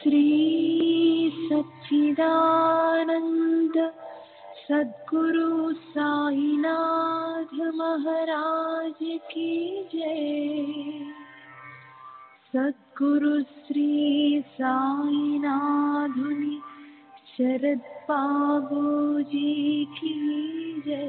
श्री सच्चिदानंद सद्गुरु साईनाथ महाराज की जय। सद्गुरु श्री साईनाथुनि शरद बाबूजी की जय।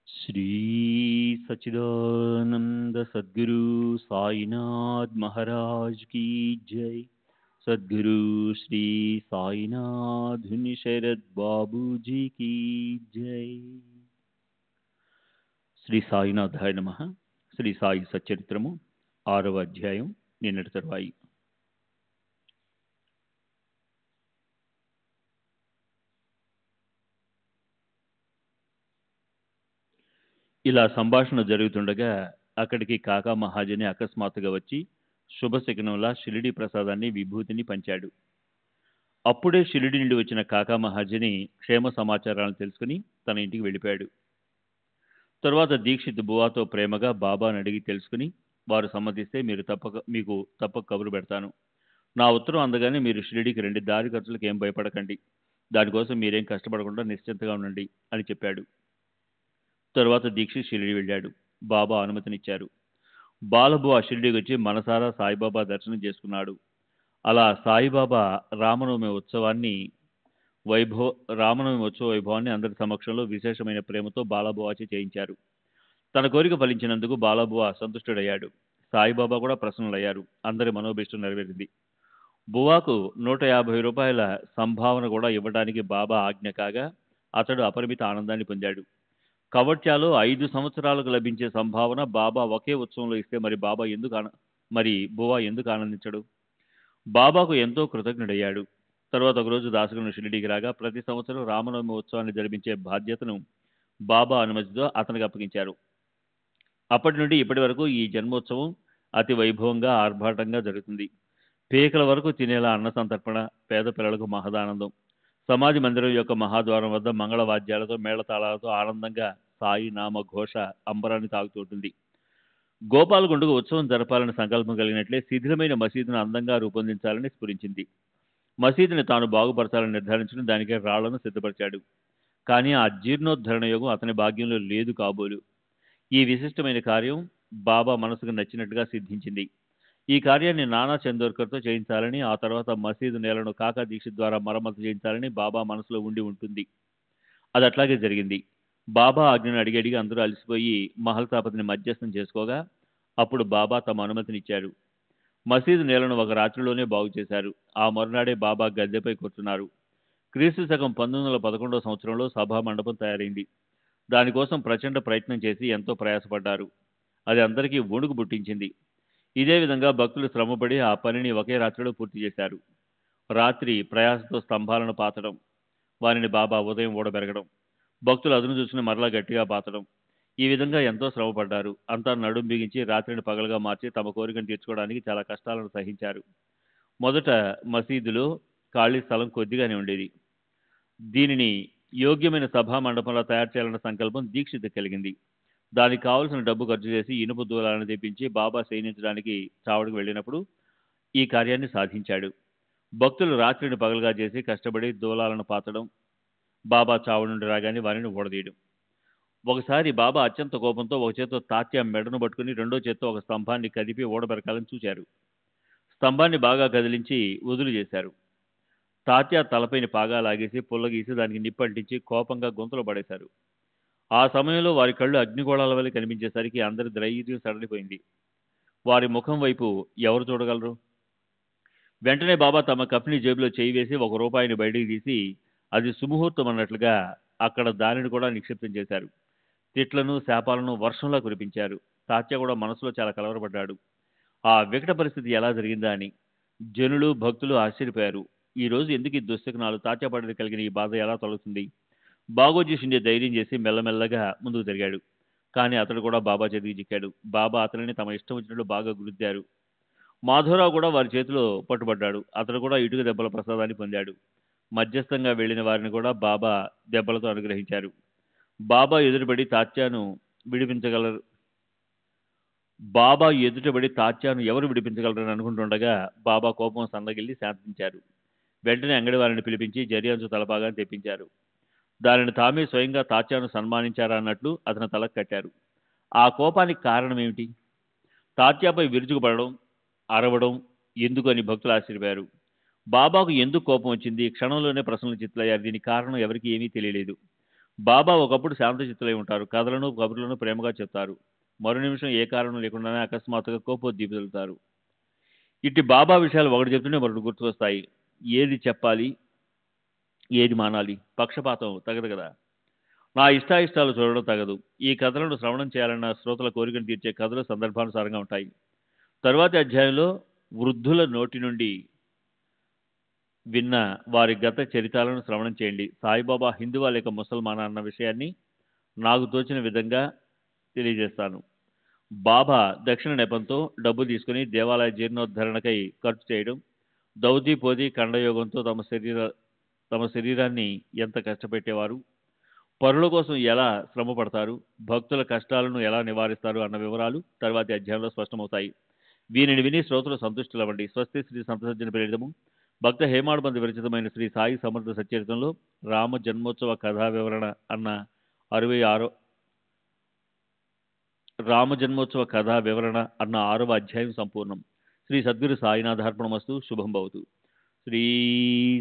श्री सच्चिदानंद सद्गुरु साईनाथ महाराज की जय। सद्गुरु श्री साईनाथ शरद बाबू जी की जय। శ్రీ సాయినాథాయ నమః. శ్రీ సాయి సచ్చరిత్రము 6వ అధ్యాయం నిన్నటి తరువాయి. ఇలా సంభాషణ జరుగుతుండగా అక్కడికి కాకా మహాజని అకస్మాత్తుగా వచ్చి శుభశకనంలా షిరిడి ప్రసాదాన్ని విభూతిని పంచాడు. అప్పుడే షిరిడి నుండి వచ్చిన కాకా మహాజని క్షేమ సమాచారాలను తెలుసుకుని తన ఇంటికి వెళ్ళిపోయాడు. తరువాత దీక్షిత్ బువాతో ప్రేమగా బాబాను అడిగి తెలుసుకుని వారు సమ్మతిస్తే మీకు తప్పక కబురు పెడతాను. నా ఉత్తరం అందగానే మీరు షిరిడికి రండి. దారి ఖర్చులకు ఏం భయపడకండి. దానికోసం మీరేం కష్టపడకుండా నిశ్చింతగా ఉండండి అని చెప్పాడు. తరువాత దీక్షిత్ షిరిడి వెళ్ళాడు. బాబా అనుమతినిచ్చారు. బాలబు ఆ షిరిడికి వచ్చి మనసారా సాయిబాబా దర్శనం చేసుకున్నాడు. అలా సాయిబాబా రామనవమి ఉత్సవ వైభవాన్ని అందరి సమక్షంలో విశేషమైన ప్రేమతో బాలబువాచే చేయించారు. తన కోరిక ఫలించినందుకు బాలబువ సంతుష్టుడయ్యాడు. సాయిబాబా కూడా ప్రసన్నులయ్యారు. అందరి మనోభీష్టం నెరవేరింది. బువాకు 150 రూపాయల సంభావన కూడా ఇవ్వడానికి బాబా ఆజ్ఞ కాగా అతడు అపరిమిత ఆనందాన్ని పొందాడు. కవట్యాలో 5 సంవత్సరాలకు లభించే సంభావన బాబా ఒకే ఉత్సవంలో ఇస్తే మరి బువా ఎందుకు ఆనందించడు? బాబాకు ఎంతో కృతజ్ఞుడయ్యాడు. తర్వాత ఒకరోజు దాసగను షిరిడీకి రాగా ప్రతి సంవత్సరం రామనవమి ఉత్సవాన్ని జరిపించే బాధ్యతను బాబా అనుమతితో అతనికి అప్పగించారు. అప్పటి నుండి ఇప్పటి వరకు ఈ జన్మోత్సవం అతి వైభవంగా ఆర్భాటంగా జరుగుతుంది. పీకల వరకు తినేలా అన్న సంతర్పణ, పేద పిల్లలకు మహదానందం. సమాధి మందిరం యొక్క మహాద్వారం వద్ద మంగళవాద్యాలతో మేళతాళాలతో ఆనందంగా సాయి నామ ఘోష అంబరాన్ని తాగుతుంటుంది. గోపాలగుండుకు ఉత్సవం జరపాలని సంకల్పం కలిగినట్లే శిథిలమైన మసీదును అందంగా రూపొందించాలని స్ఫురించింది. మసీదుని తాను బాగుపరచాలని నిర్ధారించుకుని దానికే రాళ్లను సిద్ధపరిచాడు. కానీ ఆ జీర్ణోద్ధరణ యోగం అతని భాగ్యంలో లేదు కాబోలు. ఈ విశిష్టమైన కార్యం బాబా మనసుకు నచ్చినట్టుగా సిద్ధించింది. ఈ కార్యాన్ని నానా చందోర్కర్తో చేయించాలని, ఆ తర్వాత మసీదు నేలను కాకా దీక్ష ద్వారా మరమ్మతు చేయించాలని బాబా మనసులో ఉండి ఉంటుంది. అది అట్లాగే జరిగింది. బాబా ఆజ్ఞను అడిగి అందరూ అలసిపోయి మహల్తాపతిని మధ్యస్థం చేసుకోగా అప్పుడు బాబా తమ అనుమతినిచ్చారు. మసీదు నేలను ఒక రాత్రిలోనే బాగు చేశారు. ఆ మరునాడే బాబా గద్దెపై కూర్చున్నారు. క్రీస్తు శకం 1911 సంవత్సరంలో సభా మండపం తయారైంది. దానికోసం ప్రచండ ప్రయత్నం చేసి ఎంతో ప్రయాసపడ్డారు. అది అందరికీ వణుకు పుట్టించింది. ఇదే విధంగా భక్తులు శ్రమపడి ఆ పనిని ఒకే రాత్రిలో పూర్తి చేశారు. రాత్రి ప్రయాసతో స్తంభాలను పాతడం, వారిని బాబా ఉదయం ఊడబెరగడం, భక్తులు అదును చూసుకుని మరలా గట్టిగా పాతడం, ఈ విధంగా ఎంతో శ్రమపడ్డారు. అంతా నడుం బిగించి రాత్రిని పగలుగా మార్చి తమ కోరికను తీర్చుకోవడానికి చాలా కష్టాలను సహించారు. మొదట మసీదులో ఖాళీ స్థలం కొద్దిగానే ఉండేది. దీనిని యోగ్యమైన సభా మండపంలో తయారు చేయాలన్న సంకల్పం దీక్షిత్ కలిగింది. దానికి కావలసిన డబ్బు ఖర్చు చేసి ఇనుప దూలాలను తెప్పించి బాబా శయనించడానికి చావడికి వెళ్ళినప్పుడు ఈ కార్యాన్ని సాధించాడు. భక్తులు రాత్రిని పగలుగా చేసి కష్టపడి దూలాలను పాతడం, బాబా చావడి నుండి రాగానే వారిని ఊడదీయడం. ఒకసారి బాబా అత్యంత కోపంతో ఒక చేత్తో తాత్య మెడను పట్టుకుని రెండో చేత్తో ఒక స్తంభాన్ని కదిపి ఊడబెరకాలని చూశారు. స్తంభాన్ని బాగా కదిలించి వదులు చేశారు. తాత్య తలపైన పాగా లాగేసి పుల్లగీసి దానికి నిప్పంటించి కోపంగా గొంతులో పడేశారు. ఆ సమయంలో వారి కళ్ళు అగ్నిగోళాల వల్ల కనిపించేసరికి అందరి ధైర్యం సడలిపోయింది. వారి ముఖం వైపు ఎవరు చూడగలరు? వెంటనే బాబా తమ కఫ్ని జేబులో చేయి వేసి ₹1 బయటికి తీసి అది సుముహూర్తం అన్నట్లుగా అక్కడ దానిని కూడా నిక్షిప్తం చేశారు. తిట్లను శాపాలను వర్షంలా కురిపించారు. తాత్య కూడా మనసులో చాలా కలవరపడ్డాడు. ఆ వికట పరిస్థితి ఎలా జరిగిందా అని. జనులు భక్తులు ఆశ్చర్యపోయారు. ఈ రోజు ఎందుకు ఈ దుశ్శకునాలు? తాత్య పడిన కలిగిన ఈ బాధ ఎలా తొలగుతుంది? బాగోజీ షిండే ధైర్యం చేసి మెల్లమెల్లగా ముందుకు జరిగాడు. కానీ అతడు కూడా బాబా చేతికి చిక్కాడు. బాబా అతనిని తమ ఇష్టం వచ్చినట్లు బాగా గుద్దారు. మాధవరావు కూడా వారి చేతిలో పట్టుబడ్డాడు. అతడు కూడా ఇటుక దెబ్బల ప్రసాదాన్ని పొందాడు. మధ్యస్థంగా వెళ్లిన వారిని కూడా బాబా దెబ్బలతో అనుగ్రహించారు. బాబా ఎదురుబడి తాత్యాను ఎవరు విడిపించగలరని అనుకుంటుండగా బాబా కోపం సన్నగిల్లి శాంతించారు. వెంటనే అంగడి వారిని పిలిపించి జరియాంచు తలపాగాన్ని తెప్పించారు. దానిని తామే స్వయంగా తాత్యాను సన్మానించారా అన్నట్లు అతని తలకు కట్టారు. ఆ కోపానికి కారణం ఏమిటి? తాత్యాపై విరుచుకుపడడం, అరవడం ఎందుకు అని భక్తులు ఆశ్చర్యపోయారు. బాబాకు ఎందుకు కోపం వచ్చింది? క్షణంలోనే ప్రశ్నలు చిత్తులయ్యారు. దీనికి కారణం ఎవరికి ఏమీ తెలియలేదు. బాబా ఒకప్పుడు శాంత చిత్తులై ఉంటారు. కథలను కబుర్లను ప్రేమగా చెప్తారు. మరో నిమిషం ఏ కారణం లేకుండానే అకస్మాత్తుగా కోపోద్దీపుతారు. ఇట్టి బాబా విషయాలు ఒకటి చెప్తూనే మరొకటి గుర్తుకొస్తాయి. ఏది చెప్పాలి, ఏది మానాలి? పక్షపాతం తగదు కదా. నా ఇష్టాయిష్టాలు చూడడం తగదు. ఈ కథలను శ్రవణం చేయాలన్న శ్రోతల కోరికను తీర్చే కథలు సందర్భానుసారంగా ఉంటాయి. తరువాతి అధ్యాయంలో వృద్ధుల నోటి నుండి విన్న వారి గత చరితాలను శ్రవణం చేయండి. సాయిబాబా హిందువా లేక ముసల్మానా అన్న విషయాన్ని నాకు తోచిన విధంగా తెలియజేస్తాను. బాబా దక్షిణ నెపంతో డబ్బు తీసుకుని దేవాలయ జీర్ణోద్ధరణకై ఖర్చు చేయడం, దౌదీ పోది కండయోగంతో తమ శరీరాన్ని ఎంత కష్టపెట్టేవారు, పరుల కోసం ఎలా శ్రమ పడతారు, భక్తుల కష్టాలను ఎలా నివారిస్తారు అన్న వివరాలు తర్వాతి అధ్యాయంలో స్పష్టమవుతాయి. వీరిని విని శ్రోతలు సంతుష్టులవ్వండి. స్వస్తి శ్రీ సంతసజ్జన ప్రేరితము భక్త హేమాడ్బంధ విరచితమైన శ్రీ సాయి సమర్థ సచ్చరితంలో రామ జన్మోత్సవ కథా వివరణ అన్న 6వ అధ్యాయం సంపూర్ణం. శ్రీ సద్గురు సాయినాథార్పణమస్తు. శుభం భవతు. శ్రీ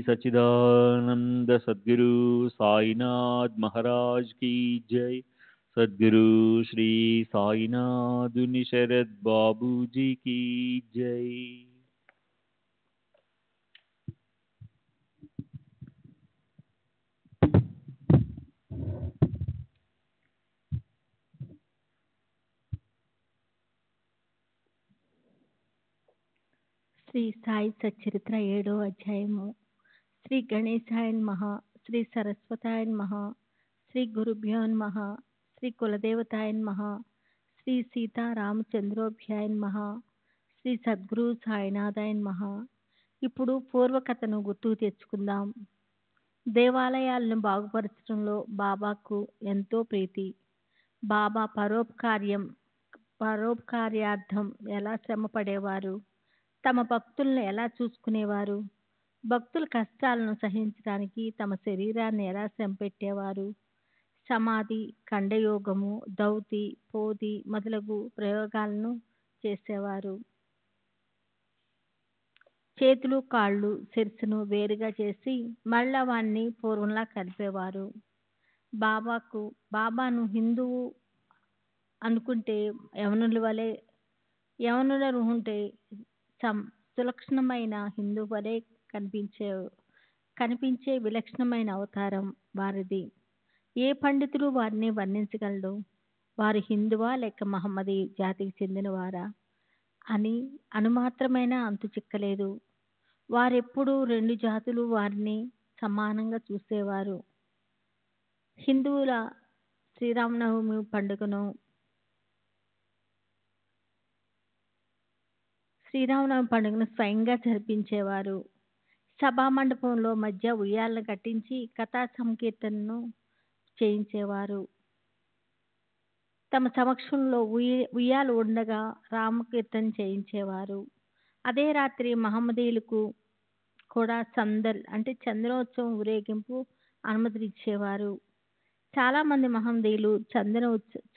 సచ్చిదానంద సద్గురు సాయినాథ్ మహారాజ్ కీ జై. సద్గురు శ్రీ సాయినాథుని శరత్ బాబూజీకి జై. శ్రీ సాయి సచ్చరిత్ర 7వ అధ్యాయము. శ్రీ గణేశాయ నమః, శ్రీ సరస్వతాయ నమః, శ్రీ గురుభ్యో నమః, శ్రీ కులదేవతాయ నమః, శ్రీ సీతారామచంద్రోభ్యాయ నమః, శ్రీ సద్గురు సాయినాథాయ నమః. ఇప్పుడు పూర్వకథను గుర్తుకు తెచ్చుకుందాం. దేవాలయాలను బాగుపరచడంలో బాబాకు ఎంతో ప్రీతి. బాబా పరోపకార్యార్థం ఎలా శ్రమ పడేవారు, తమ భక్తులను ఎలా చూసుకునేవారు, భక్తుల కష్టాలను సహించడానికి తమ శరీరాన్ని ఎలా శ్రమ పెట్టేవారు, సమాధి, ఖండయోగము, దౌతి, పోది మొదలగు ప్రయోగాలను చేసేవారు. చేతులు, కాళ్ళు, శిరస్సును వేరుగా చేసి మళ్ళా వాణ్ణి పూర్వంలా కలిపేవారు. బాబాను హిందువు అనుకుంటే యవనులు ఉంటే సులక్షణమైన హిందూ వలె కనిపించే విలక్షణమైన అవతారం వారిది. ఏ పండితుడు వారిని వర్ణించగలడు? వారు హిందువా లేక మహమ్మదీ జాతికి చెందినవారా అని అనుమాత్రమైన అంతు చిక్కలేదు. వారెప్పుడూ రెండు జాతులు వారిని సమానంగా చూసేవారు. హిందువుల శ్రీరామనవమి పండుగను స్వయంగా జరిపించేవారు. సభామండపంలో మధ్య ఉయ్యాలను కట్టించి కథా సంకీర్తనను చేయించేవారు. తమ సమక్షంలో ఉయ్యాలు ఉండగా రామకీర్తన చేయించేవారు. అదే రాత్రి మహమ్మదీయులకు కూడా సందల్ అంటే చందనోత్సవం ఊరేగింపు అనుమతినిచ్చేవారు. చాలా మంది మహమ్మదీయులు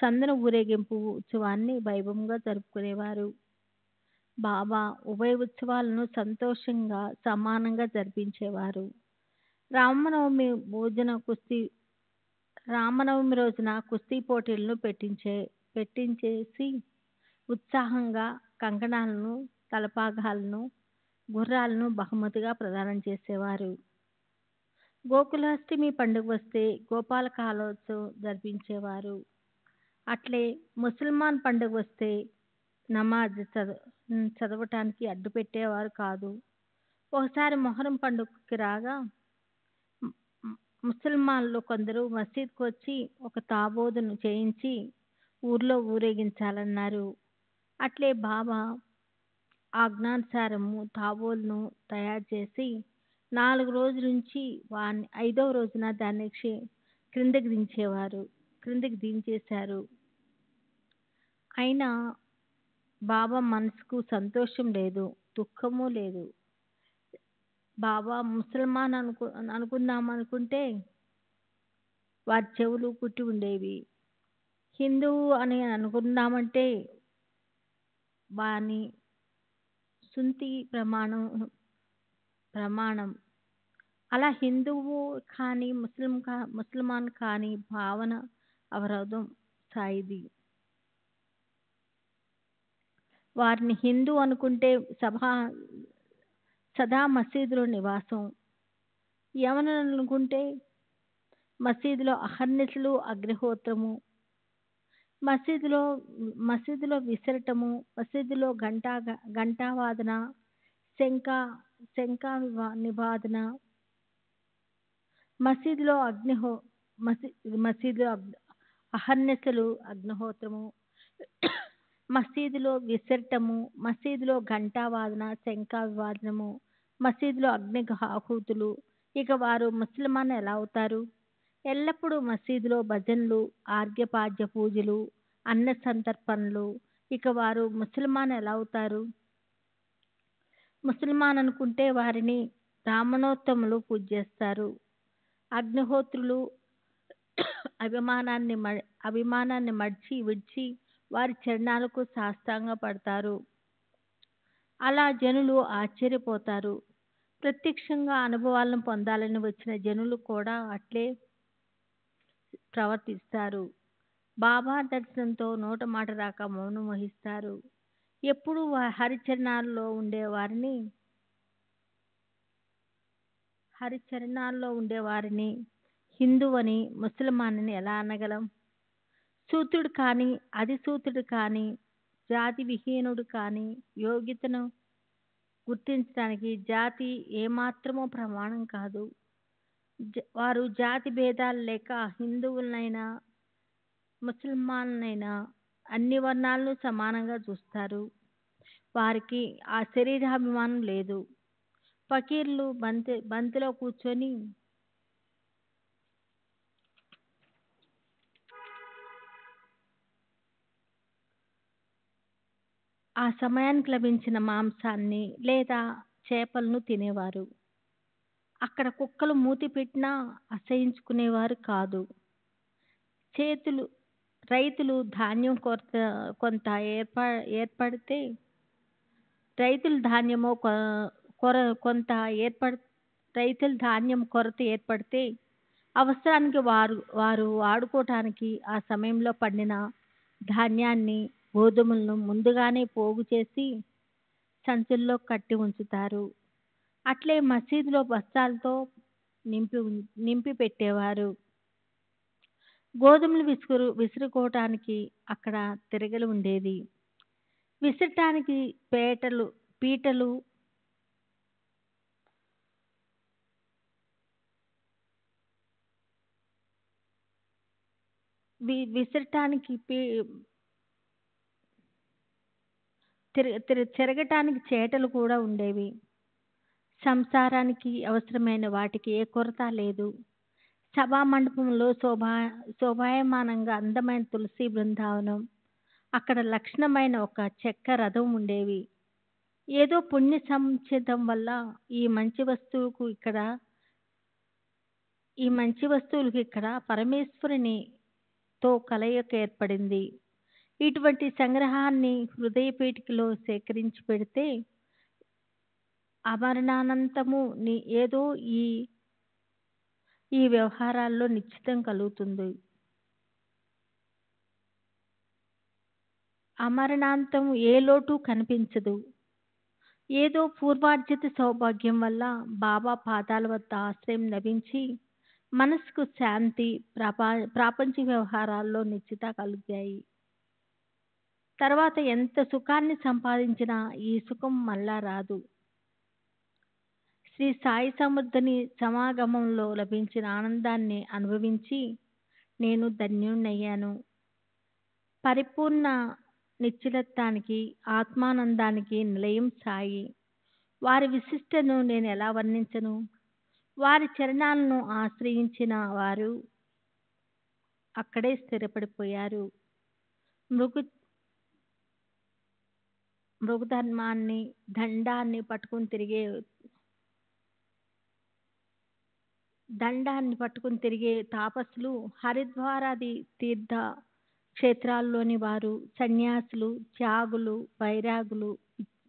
చందన ఊరేగింపు ఉత్సవాన్ని వైభవంగా జరుపుకునేవారు. బాబా ఉభయ ఉత్సవాలను సంతోషంగా సమానంగా జరిపించేవారు. రామనవమి రోజున కుస్తీ పోటీలను పెట్టించేసి ఉత్సాహంగా కంకణాలను, తలపాగాలను, గుర్రాలను బహుమతిగా ప్రదానం చేసేవారు. గోకులాష్టమి పండుగ వస్తే గోపాల కాలోత్సవం జరిపించేవారు. అట్లే ముసల్మాన్ పండుగ వస్తే నమాజ్ చదవటానికి అడ్డు పెట్టేవారు కాదు. ఒకసారి మొహరం పండుగకి రాగా ముసల్మాన్లు కొందరు మసీద్కు వచ్చి ఒక తాబోదును చేయించి ఊర్లో ఊరేగించాలన్నారు. అట్లే బాబా ఆజ్ఞానుసారము తాబోలును తయారు చేసి 4 రోజులుంచి 5వ రోజున దాన్ని క్రిందికి దించేశారు. అయినా బాబా మనసుకు సంతోషం లేదు, దుఃఖము లేదు. బాబా ముసల్మాన్ అనుకుందామనుకుంటే వారి చెవులు కుట్టి ఉండేవి. హిందువు అని అనుకుందామంటే వాని సుంతి ప్రమాణం. అలా హిందువు కానీ ముసల్మాన్ కానీ భావన అవరోధం సాయిది. వారిని హిందూ అనుకుంటే సదా మసీదులో నివాసం, యవనులు అనుకుంటే మసీదులో అహర్నిశలు అగ్నిహోత్రము, మసీదులో విసరటము, మసీదులో ఘంటావాదన, శంఖ నివాదన, మసీదులో అహర్నిశలు అగ్నిహోత్రము, మసీదులో విసరటము, మసీదులో ఘంటావాదన, శంఖ వివాదనము, మసీదులో అగ్ని ఆహుతులు. ఇక వారు ముసల్మాన్ ఎలా అవుతారు? ఎల్లప్పుడూ మసీదులో భజనలు, ఆర్ఘ్యపాద్య పూజలు, అన్న సంతర్పణలు. ఇక వారు ముసల్మాన్ ఎలా అవుతారు? ముసల్మాన్ అనుకుంటే వారిని బ్రాహ్మణోత్తములు పూజ చేస్తారు. అగ్నిహోత్రులు అభిమానాన్ని విడిచి వారి చరణాలకు సాష్టాంగ పడతారు. అలా జనులు ఆశ్చర్యపోతారు. ప్రత్యక్షంగా అనుభవాలను పొందాలని వచ్చిన జనులు కూడా అట్లే ప్రవర్తిస్తారు. బాబా దర్శనంతో నోట మాట రాక మౌనం వహిస్తారు. ఎప్పుడు హరిచరణాల్లో ఉండేవారిని హిందువని, ముసల్మానని ఎలా అనగలం? సూత్రుడు కాని, అధిసూత్రుడు కాని, జాతి విహీనుడు కాని యోగ్యతను గుర్తించడానికి జాతి ఏమాత్రమూ ప్రమాణం కాదు. వారు జాతి భేదాలు లేక హిందువులనైనా, ముసల్మాన్లనైనా అన్ని వర్ణాలను సమానంగా చూస్తారు. వారికి ఆ శరీరాభిమానం లేదు. ఫకీర్లు బంతిలో కూర్చొని ఆ సమయానికి లభించిన మాంసాన్ని లేదా చేపలను తినేవారు. అక్కడ కుక్కలు మూతి పెట్టినా అసహించుకునేవారు కాదు. రైతులు ధాన్యం కొంత ఏర్పడితే రైతుల ధాన్యం కొరత ఏర్పడితే అవసరానికి వారు వాడుకోవటానికి ఆ సమయంలో పండిన ధాన్యాన్ని, గోధుమలను ముందుగానే పోగు చేసి సంచుల్లో కట్టి ఉంచుతారు. అట్లే మసీదులో బస్తాలతో నింపి పెట్టేవారు. గోధుమలు విసురుకోవటానికి అక్కడ తిరగలి ఉండేది. విసరటానికి పీటలు విసరటానికి తిరగటానికి చేటలు కూడా ఉండేవి. సంసారానికి అవసరమైన వాటికి ఏ కొరత లేదు. సభా మండపంలో శోభాయమానంగా అందమైన తులసి బృందావనం, అక్కడ లక్షణమైన ఒక చెక్క రథం ఉండేవి. ఏదో పుణ్య సంచితం వల్ల ఈ మంచి వస్తువులకు ఇక్కడ పరమేశ్వరునితో కలయిక ఏర్పడింది. ఇటువంటి సంగ్రహాన్ని హృదయపీఠికలో సేకరించి పెడితే అమరణానంతము ఏదో ఈ వ్యవహారాల్లో నిశ్చితం కలుగుతుంది. అమరణాంతం ఏ లోటు కనిపించదు. ఏదో పూర్వార్జిత సౌభాగ్యం వల్ల బాబా పాదాల వద్ద ఆశ్రయం లభించి మనసుకు శాంతి, ప్రాపంచిక వ్యవహారాల్లో నిశ్చిత కలుగాయి. తర్వాత ఎంత సుఖాన్ని సంపాదించినా ఈ సుఖం మళ్ళా రాదు. శ్రీ సాయి సమర్థుని సమాగమంలో లభించిన ఆనందాన్ని అనుభవించి నేను ధన్యుణ్ణయ్యాను. పరిపూర్ణ నిశ్చలత్వానికి, ఆత్మానందానికి నిలయం సాయి. వారి విశిష్టను నేను ఎలా వర్ణించను? వారి చరణాలను ఆశ్రయించిన వారు అక్కడే స్థిరపడిపోయారు. మృగధర్మాన్ని, దండాన్ని పట్టుకుని తిరిగే తాపసులు, హరిద్వారాది తీర్థ క్షేత్రాల్లోని వారు, సన్యాసులు, త్యాగులు, వైరాగులు,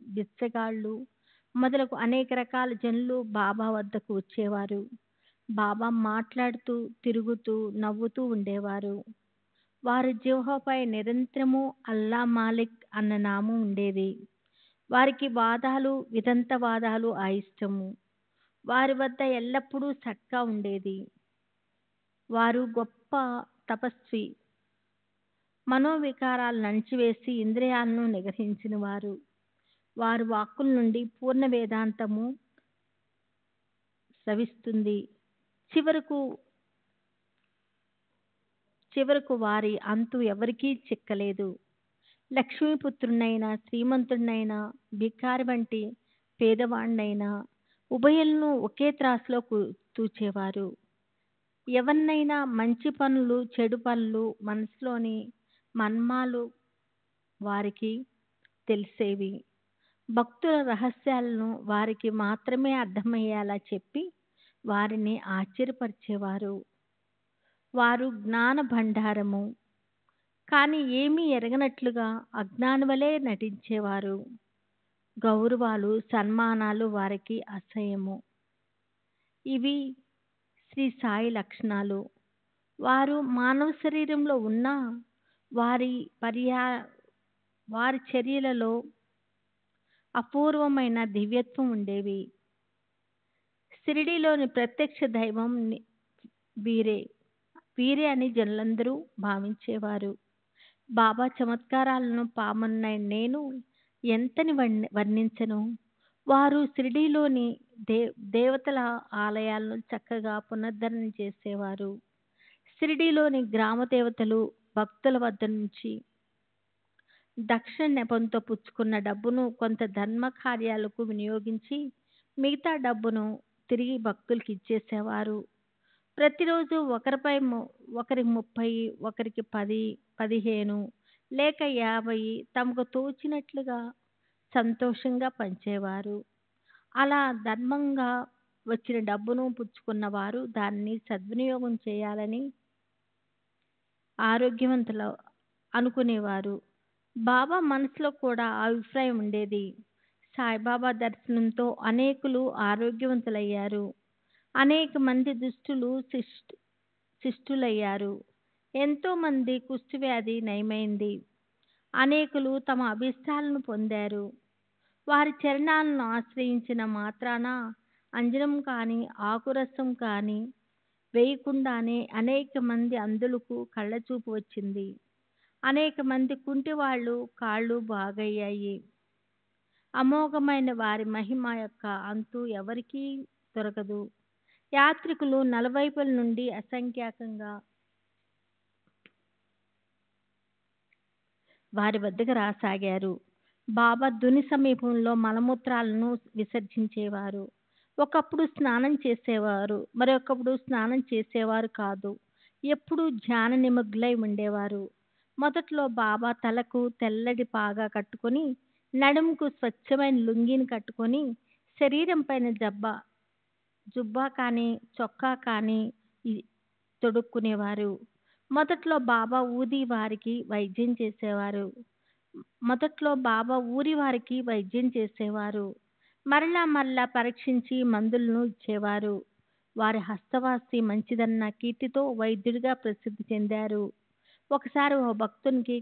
బిచ్చగాళ్ళు మొదలగు అనేక రకాల జనులు బాబా వద్దకు వచ్చేవారు. బాబా మాట్లాడుతూ, తిరుగుతూ, నవ్వుతూ ఉండేవారు. వారి జిహ్వపై నిరంతరము అల్లా మాలిక్ అన్న నామం ఉండేది. వారికి వాదాలు, విదంతవాదాలు అయిష్టము. వారి వద్ద ఎల్లప్పుడూ సట్కా ఉండేది. వారు గొప్ప తపస్వి. మనోవికారాలను అణిచివేసి ఇంద్రియాలను నిగ్రహించిన వారు. వారి వాక్కుల నుండి పూర్ణ వేదాంతము స్రవిస్తుంది. చివరకు వారి అంతు ఎవరికీ చిక్కలేదు. లక్ష్మీపుత్రునైనా, శ్రీమంతుడినైనా, భికారి వంటి పేదవాణ్ణైనా ఉభయులను ఒకే త్రాసులో తూచేవారు. ఎవరినైనా మంచి పనులు, చెడు పనులు, మనసులోని మర్మాలు వారికి తెలిసేవి. భక్తుల రహస్యాలను వారికి మాత్రమే అర్థమయ్యేలా చెప్పి వారిని ఆశ్చర్యపరిచేవారు. వారు జ్ఞాన భండారము. కానీ ఏమీ ఎరగనట్లుగా అజ్ఞాని వలె నటించేవారు. గౌరవాలు, సన్మానాలు వారికి అసహ్యము. ఇవి శ్రీ సాయి లక్షణాలు. వారు మానవ శరీరంలో ఉన్నా వారి పర్యా వారి చర్యలలో అపూర్వమైన దివ్యత్వం ఉండేవి. షిరిడీలోని ప్రత్యక్ష దైవం వీరే వీరే అని జనులందరూ భావించేవారు. బాబా చమత్కారాలను పామన్నైన నేను ఎంతని వర్ణించను. వారు షిరిడీలోని దేవతల ఆలయాలను చక్కగా పునరుద్ధరణ చేసేవారు. షిరిడీలోని గ్రామ దేవతలు భక్తుల వద్ద నుంచి దక్షిణ నెపంతో పుచ్చుకున్న డబ్బును కొంత ధర్మ కార్యాలకు వినియోగించి మిగతా డబ్బును తిరిగి భక్తులకు ఇచ్చేసేవారు. ప్రతిరోజు ఒకరికి 30, ఒకరికి 10, 15 లేక 50 తమకు తోచినట్లుగా సంతోషంగా పంచేవారు. అలా ధర్మంగా వచ్చిన డబ్బును పుచ్చుకున్నవారు దానిని సద్వినియోగం చేయాలని ఆరోగ్యవంతులు అనుకునేవారు. బాబా మనసులో కూడా ఆ అభిప్రాయం ఉండేది. సాయిబాబా దర్శనంతో అనేకులు ఆరోగ్యవంతులయ్యారు. అనేక మంది దుష్టులు శిష్టులయ్యారు. ఎంతో మంది కుష్ఠవ్యాధి నయమైంది. అనేకులు తమ అభిష్టాలను పొందారు. వారి చరణాలను ఆశ్రయించిన మాత్రాన అంజనం కానీ ఆకురసం కానీ వేయకుండానే అనేక మంది అంధులకు కళ్ళచూపు వచ్చింది. అనేక మంది కుంటివాళ్ళు కాళ్ళు బాగయ్యాయి. అమోఘమైన వారి మహిమ యొక్క అంతు ఎవరికీ దొరకదు. యాత్రికులు నలువైపుల నుండి అసంఖ్యాకంగా వారి వద్దకు రాసాగారు. బాబా దుని సమీపంలో మలమూత్రాలను విసర్జించేవారు. ఒకప్పుడు స్నానం చేసేవారు, మరొకప్పుడు స్నానం చేసేవారు కాదు. ఎప్పుడూ ధ్యాన నిమగ్నులై ఉండేవారు. మొదట్లో బాబా తలకు తెల్లటి పాగా కట్టుకొని, నడుముకు స్వచ్ఛమైన లుంగీని కట్టుకొని, శరీరం పైన జుబ్బా కానీ చొక్కా కానీ తొడుక్కునేవారు. మొదట్లో బాబా ఊరి వారికి వైద్యం చేసేవారు. మరలా పరీక్షించి మందులను ఇచ్చేవారు. వారి హస్తవాసి మంచిదన్న కీర్తితో వైద్యుడిగా ప్రసిద్ధి చెందారు. ఒకసారి ఓ భక్తునికి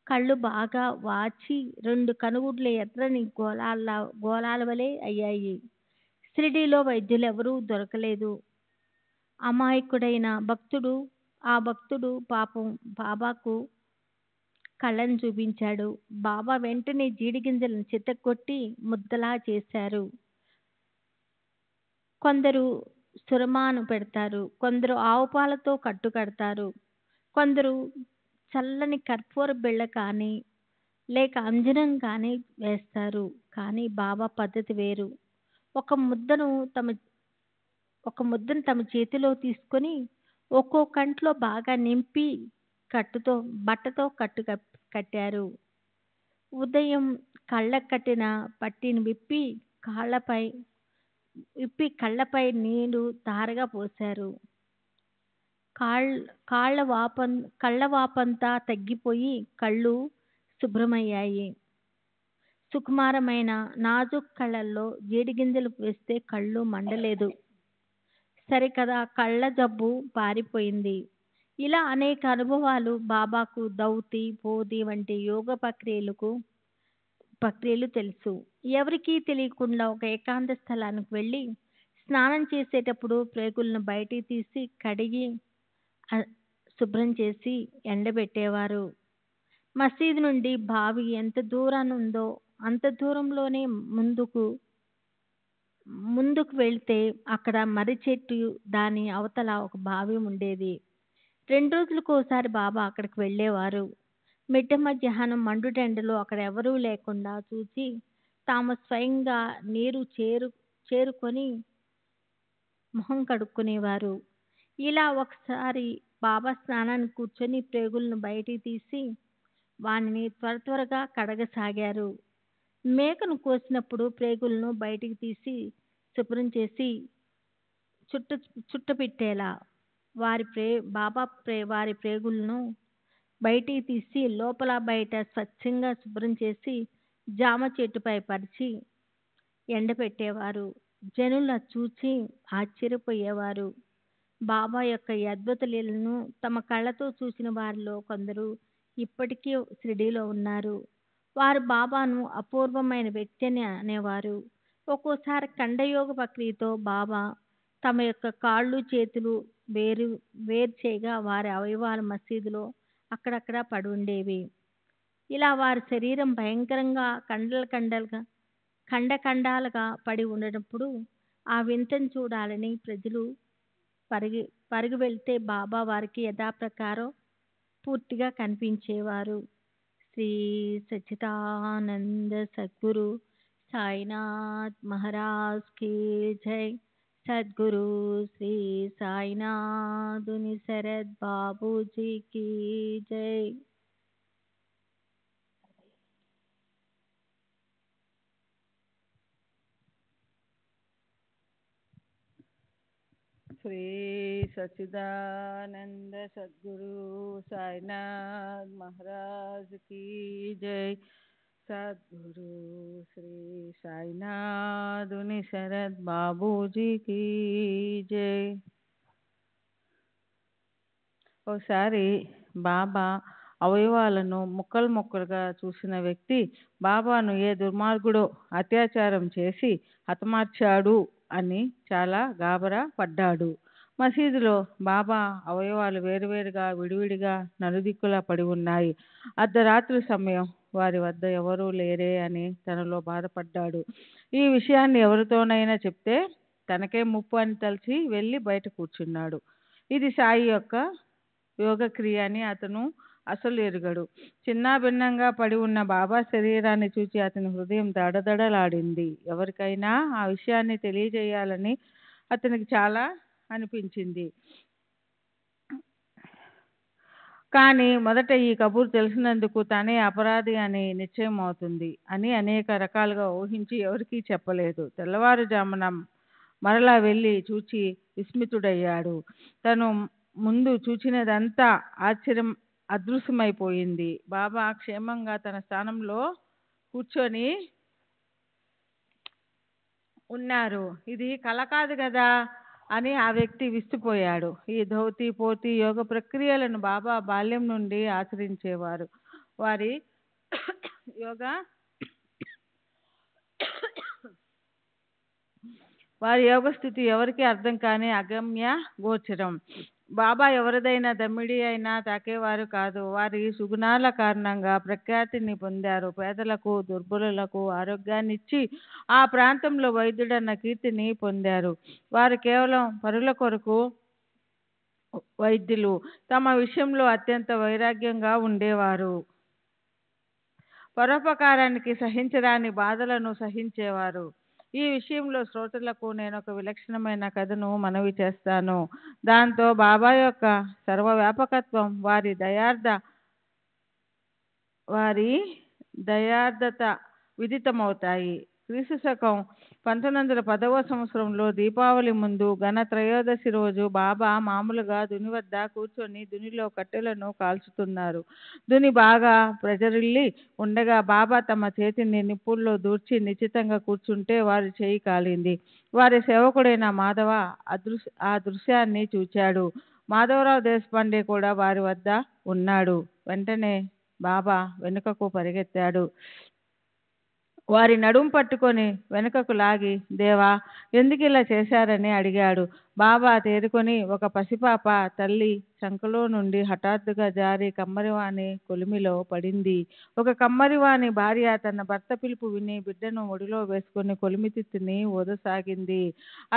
కళ్ళు బాగా వాచి 2 కనుగుడ్లు ఎర్రని గోళాల వలె అయ్యాయి. షిరిడీలో వైద్యులెవరూ దొరకలేదు. అమాయకుడైన ఆ భక్తుడు పాపం బాబాకు కళ్ళను చూపించాడు. బాబా వెంటనే జీడిగింజలను చితక్కొట్టి ముద్దలా చేశారు. కొందరు సురమాను పెడతారు, కొందరు ఆవుపాలతో కట్టు కడతారు, కొందరు చల్లని కర్పూర బిళ్ళ కానీ లేక అంజనం కానీ వేస్తారు. కానీ బాబా పద్ధతి వేరు. ఒక ముద్దను తమ చేతిలో తీసుకొని ఒక్కో కంట్లో బాగా నింపి బట్టతో కట్టారు. ఉదయం కళ్ళకు కట్టిన పట్టీని విప్పి కళ్ళపై నీళ్లు ధారగా పోశారు. కళ్ళ వాపంతా తగ్గిపోయి కళ్ళు శుభ్రమయ్యాయి. సుకుమారమైన నాజుక్ కళ్ళల్లో జీడిగింజలు వేస్తే కళ్ళు మండలేదు. సరికదా కళ్ళ జబ్బు పారిపోయింది. ఇలా అనేక అనుభవాలు. బాబాకు దౌతి, బోధి వంటి యోగ ప్రక్రియలు తెలుసు. ఎవరికీ తెలియకుండా ఒక ఏకాంత స్థలానికి వెళ్ళి స్నానం చేసేటప్పుడు ప్రేగులను బయటికి తీసి కడిగి శుభ్రం చేసి ఎండబెట్టేవారు. మసీదు నుండి బావి ఎంత దూరాన ఉందో అంత దూరంలోనే ముందుకు వెళ్తే అక్కడ మర్రి చెట్టు దాని అవతల ఒక బావి ఉండేది. 2 రోజులకోసారి బాబా అక్కడికి వెళ్ళేవారు. మిట్ట మధ్యాహ్నం మండుటెండలో అక్కడ ఎవరూ లేకుండా చూసి తాము స్వయంగా నీరు చేరుకొని మొహం కడుక్కునేవారు. ఇలా ఒకసారి బాబా స్నానానికి కూర్చొని ప్రేగులను బయటికి తీసి వానిని త్వరగా కడగసాగారు. మేకను కోసినప్పుడు ప్రేగులను బయటికి తీసి శుభ్రం చేసి చుట్టపిట్టేలా వారి ప్రేగులను బయటికి తీసి లోపల బయట స్వచ్ఛంగా శుభ్రం చేసి జామ చెట్టుపై పరిచి ఎండపెట్టేవారు. జనులు చూచి ఆశ్చర్యపోయేవారు. బాబా యొక్క ఈ అద్భుత లీలను తమ కళ్ళతో చూసిన వారిలో కొందరు ఇప్పటికీ షిరిడీలో ఉన్నారు. వారు బాబాను అపూర్వమైన వ్యక్తి అని అనేవారు. ఒక్కోసారి ఖండయోగ ప్రక్రియతో బాబా తమ యొక్క కాళ్ళు చేతులు వేరు వేరు చేయగా వారి అవయవాలు మసీదులో అక్కడక్కడ పడి ఉండేవి. ఇలా వారి శరీరం భయంకరంగా ఖండాలుగా పడి ఉండటప్పుడు ఆ వింతను చూడాలని ప్రజలు పరిగి పరిగి వెళ్తే బాబా వారికి యథాప్రకారం పూర్తిగా కనిపించేవారు. శ్రీ సచ్చిదానంద సద్గురు సాయినాథ్ మహారాజ్ కీ జై. సద్గురు శ్రీ సాయినాథుని శరద్ బాబూజీ కీ జై. శ్రీ సచ్చిదానంద సద్గురు సాయినాథ్ మహారాజ్ కీ జై. సద్గురు శ్రీ సాయినాథుని శరద్ బాబూజీ కీ జై. ఒకసారి బాబా అవయవాలను ముక్కలు ముక్కలుగా చూసిన వ్యక్తి బాబాను ఏ దుర్మార్గుడో అత్యాచారం చేసి హతమార్చాడు అని చాలా గాబరా పడ్డాడు. మసీదులో బాబా అవయవాలు వేరువేరుగా విడివిడిగా నలుదిక్కులా పడి ఉన్నాయి. అర్ధరాత్రి సమయం, వారి వద్ద ఎవరూ లేరే అని తనలో బాధపడ్డాడు. ఈ విషయాన్ని ఎవరితోనైనా చెప్తే తనకే ముప్పు అని తలచి వెళ్ళి బయట కూర్చున్నాడు. ఇది సాయి యొక్క యోగక్రియ అని అతను అసలు ఎరుగడు. చిన్నాభిన్నంగా పడి ఉన్న బాబా శరీరాన్ని చూచి అతని హృదయం దడదడలాడింది. ఎవరికైనా ఆ విషయాన్ని తెలియజేయాలని అతనికి చాలా అనిపించింది. కానీ మొదట ఈ కబూర్ తెలిసినందుకు తానే అపరాధి అని నిశ్చయం అవుతుంది అని అనేక రకాలుగా ఊహించి ఎవరికీ చెప్పలేదు. తెల్లవారుజామున మరలా వెళ్ళి చూచి విస్మితుడయ్యాడు. తను ముందు చూచినదంతా అదృశ్యమైపోయింది. బాబా క్షేమంగా తన స్థానంలో కూర్చొని ఉన్నారు. ఇది కల కాదు కదా అని ఆ వ్యక్తి విస్తుపోయాడు. ఈ ధౌతి పోతి యోగ ప్రక్రియలను బాబా బాల్యం నుండి ఆచరించేవారు. వారి యోగస్థితి ఎవరికి అర్థం కాని అగమ్య గోచరం. బాబా ఎవరిదైనా దమ్మిడి అయినా తాకేవారు కాదు. వారి సుగుణాల కారణంగా ప్రఖ్యాతిని పొందారు. పేదలకు దుర్బలులకు ఆరోగ్యాన్నిచ్చి ఆ ప్రాంతంలో వైద్యుడన్న కీర్తిని పొందారు. వారు కేవలం పరుల కొరకు వైద్యులు. తమ విషయంలో అత్యంత వైరాగ్యంగా ఉండేవారు. పరోపకారానికి సహించరాని బాధలను సహించేవారు. ఈ విషయంలో శ్రోతలకు నేను ఒక విలక్షణమైన కథను మనవి చేస్తాను. దాంతో బాబా యొక్క సర్వవ్యాపకత్వం, వారి దయార్దత విదితమవుతాయి. క్రీస్తు శకం 1910వ సంవత్సరంలో దీపావళి ముందు ఘన త్రయోదశి రోజు బాబా మామూలుగా దుని వద్ద కూర్చొని దునిలో కట్టెలను కాల్చుతున్నారు. దుని బాగా ప్రజరిల్లి ఉండగా బాబా తమ చేతిని నిప్పుల్లో దూర్చి నిశ్చితంగా కూర్చుంటే వారి చేయి కాలింది. వారి సేవకుడైన మాధవ ఆ దృశ్యాన్ని చూచాడు. మాధవరావు దేశపాండే కూడా వారి వద్ద ఉన్నాడు. వెంటనే బాబా వెనుకకు పరిగెత్తాడు. వారి నడుం పట్టుకొని వెనుకకు లాగి, దేవా, ఎందుకు ఇలా చేశారని అడిగాడు. బాబా తేరుకొని ఒక పసిపాప తల్లి శంఖలో నుండి హఠాత్తుగా జారి కమ్మరివాణి కొలిమిలో పడింది. ఒక కమ్మరివాణి భార్య తన భర్త పిలుపు విని బిడ్డను ఒడిలో వేసుకొని కొలిమితిత్తుని ఊదసాగింది.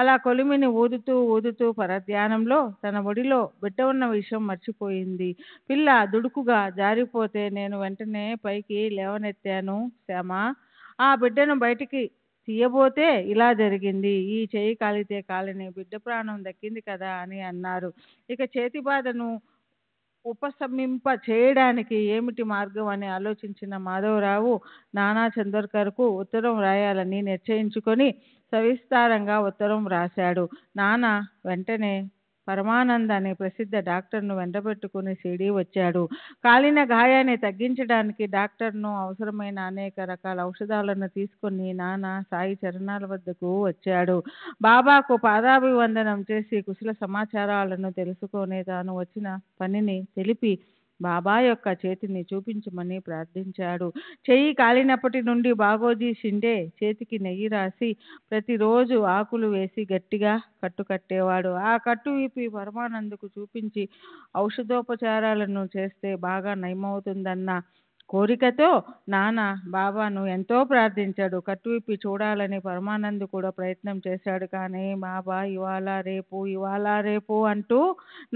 అలా కొలిమిని ఊదుతూ ఊదుతూ పరధ్యానంలో తన ఒడిలో బిడ్డ ఉన్న విషయం మర్చిపోయింది. పిల్ల దుడుకుగా జారిపోతే నేను వెంటనే పైకి లేవనెత్తాను శ్యామ. ఆ బిడ్డను బయటికి తీయబోతే ఇలా జరిగింది. ఈ చేయి కాలితే కాలని బిడ్డ ప్రాణం దక్కింది కదా అని అన్నారు. ఇక చేతి బాధను ఉపశమింప చేయడానికి ఏమిటి మార్గం అని ఆలోచించిన మాధవరావు నానా చందోర్కర్కు ఉత్తరం రాయాలని నిశ్చయించుకొని సవిస్తారంగా ఉత్తరం రాశాడు. నాన్న వెంటనే పరమానంద్ అనే ప్రసిద్ధ డాక్టర్ను వెంటబెట్టుకుని షిరిడీ వచ్చాడు. కాలిన గాయాన్ని తగ్గించడానికి డాక్టర్ను అవసరమైన అనేక రకాల ఔషధాలను తీసుకుని నాన్న సాయి చరణాల వద్దకు వచ్చాడు. బాబాకు పాదాభివందనం చేసి కుశల సమాచారాలను తెలుసుకొని తాను వచ్చిన పనిని తెలిపి బాబా యొక్క చేతిని చూపించమని ప్రార్థించాడు. చెయ్యి కాలినప్పటి నుండి బాగోజీ షిండే చేతికి నెయ్యి రాసి ప్రతిరోజు ఆకులు వేసి గట్టిగా కట్టు కట్టేవాడు. ఆ కట్టు విప్పి పరమానందకు చూపించి ఔషధోపచారాలను చేస్తే బాగా నయమవుతుందన్న కోరికతో నాన్న బాబాను ఎంతో ప్రార్థించాడు. కట్టు విప్పి చూడాలని పరమానంద్ కూడా ప్రయత్నం చేశాడు. కానీ బాబా ఇవాళ రేపు అంటూ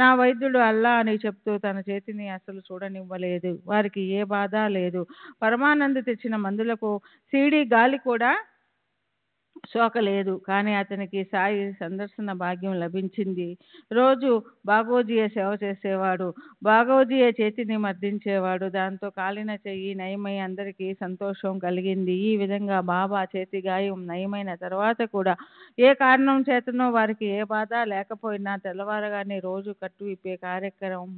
నా వైద్యుడు అల్లా అని చెప్తూ తన చేతిని అసలు చూడనివ్వలేదు. వారికి ఏ బాధ లేదు. పరమానంద్ తెచ్చిన మందులకు సీడీ గాలి కూడా సోకలేదు. కానీ అతనికి సాయి సందర్శన భాగ్యం లభించింది. రోజు బాగోజీయే సేవ చేసేవాడు. బాగోజీయే చేతిని మర్దించేవాడు. దాంతో కాలిన చెయ్యి నయమై అందరికీ సంతోషం కలిగింది. ఈ విధంగా బాబా చేతి గాయం నయమైన తర్వాత కూడా ఏ కారణం చేతనో వారికి ఏ బాధ లేకపోయినా తెల్లవారగానే రోజు కట్టు విప్పే కార్యక్రమం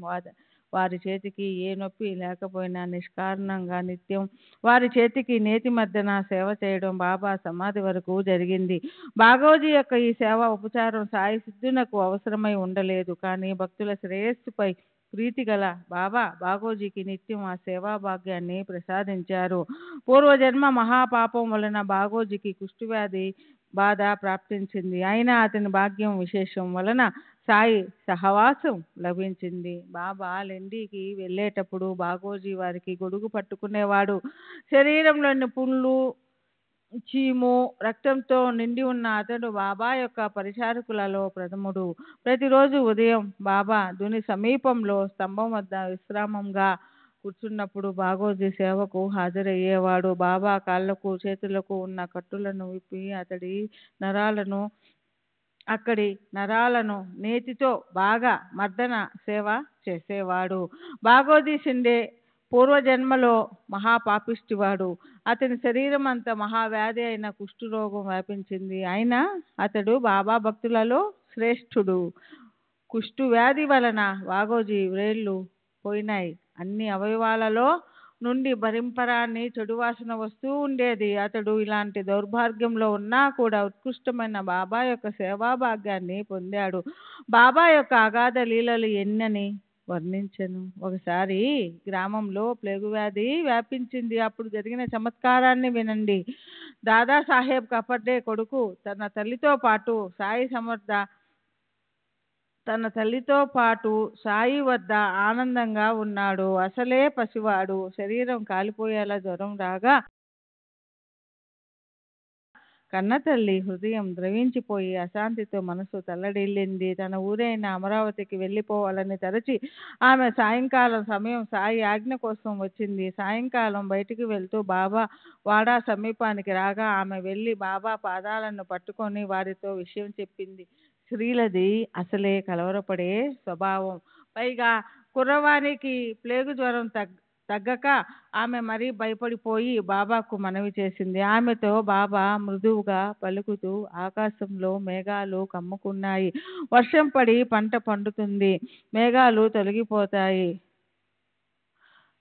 వారి చేతికి ఏ నొప్పి లేకపోయినా నిష్కారణంగా నిత్యం వారి చేతికి నేతి మద్దన సేవ చేయడం బాబా సమాధి వరకు జరిగింది. బాగోజీ యొక్క ఈ సేవ ఉపచారం సాయి సిద్ధునకు అవసరమై ఉండలేదు. కానీ భక్తుల శ్రేయస్సుపై ప్రీతి గల బాబా బాగోజీకి నిత్యం ఆ సేవా భాగ్యాన్ని ప్రసాదించారు. పూర్వజన్మ మహాపాపం వలన బాగోజీకి కుష్ఠవ్యాధి బాధ ప్రాప్తించింది. అయినా అతని భాగ్యం విశేషం వలన సాయి సహవాసం లభించింది. బాబా లెండికి వెళ్ళేటప్పుడు బాగోజీ వారికి గొడుగు పట్టుకునేవాడు. శరీరంలోని పుండ్లు చీము రక్తంతో నిండి ఉన్న అతడు బాబా యొక్క పరిచారకులలో ప్రథముడు. ప్రతిరోజు ఉదయం బాబా దుని సమీపంలో స్తంభం వద్ద విశ్రామంగా కూర్చున్నప్పుడు బాగోజీ సేవకు హాజరయ్యేవాడు. బాబా కాళ్లకు చేతులకు ఉన్న కట్టులను విప్పి అక్కడి నరాలను నేతితో బాగా మర్దన సేవ చేసేవాడు. బాగోజీ షిండే పూర్వజన్మలో మహాపాపిష్టివాడు. అతని శరీరం అంతా మహావ్యాధి అయిన కుష్ఠరోగం వ్యాపించింది. అయినా అతడు బాబా భక్తులలో శ్రేష్ఠుడు. కుష్ఠు వ్యాధి వలన బాగోజీ వ్రేళ్లు పోయినాయి. అన్ని అవయవాలలో నుండి భరింపరాని చెడు వాసన వస్తూ ఉండేది. అతడు ఇలాంటి దౌర్భాగ్యంలో ఉన్నా కూడా ఉత్కృష్టమైన బాబా యొక్క సేవా భాగ్యాన్ని పొందాడు. బాబా యొక్క అగాధ లీలలు ఎన్నని వర్ణించను. ఒకసారి గ్రామంలో ప్లేగు వ్యాధి వ్యాపించింది. అప్పుడు జరిగిన చమత్కారాన్ని వినండి. దాదాసాహెబ్ కపర్డే కొడుకు తన తల్లితో పాటు సాయి వద్ద ఆనందంగా ఉన్నాడు. అసలే పసివాడు. శరీరం కాలిపోయేలా జ్వరం రాగా కన్నతల్లి హృదయం ద్రవించిపోయి అశాంతితో మనసు తల్లడిల్లింది. తన ఊరైన అమరావతికి వెళ్ళిపోవాలని తలచి ఆమె సాయంకాలం సమయం సాయి ఆజ్ఞ కోసం వచ్చింది. సాయంకాలం బయటికి వెళ్తూ బాబా వాడా సమీపానికి రాగా ఆమె వెళ్ళి బాబా పాదాలను పట్టుకొని వారితో విషయం చెప్పింది. స్త్రీలది అసలే కలవరపడే స్వభావం. పైగా కుర్రవానికి ప్లేగు జ్వరం తగ్గక ఆమె మరీ భయపడిపోయి బాబాకు మనవి చేసింది. ఆమెతో బాబా మృదువుగా పలుకుతూ, ఆకాశంలో మేఘాలు కమ్ముకున్నాయి. వర్షం పడి పంట పండుతుంది. మేఘాలు తొలగిపోతాయి.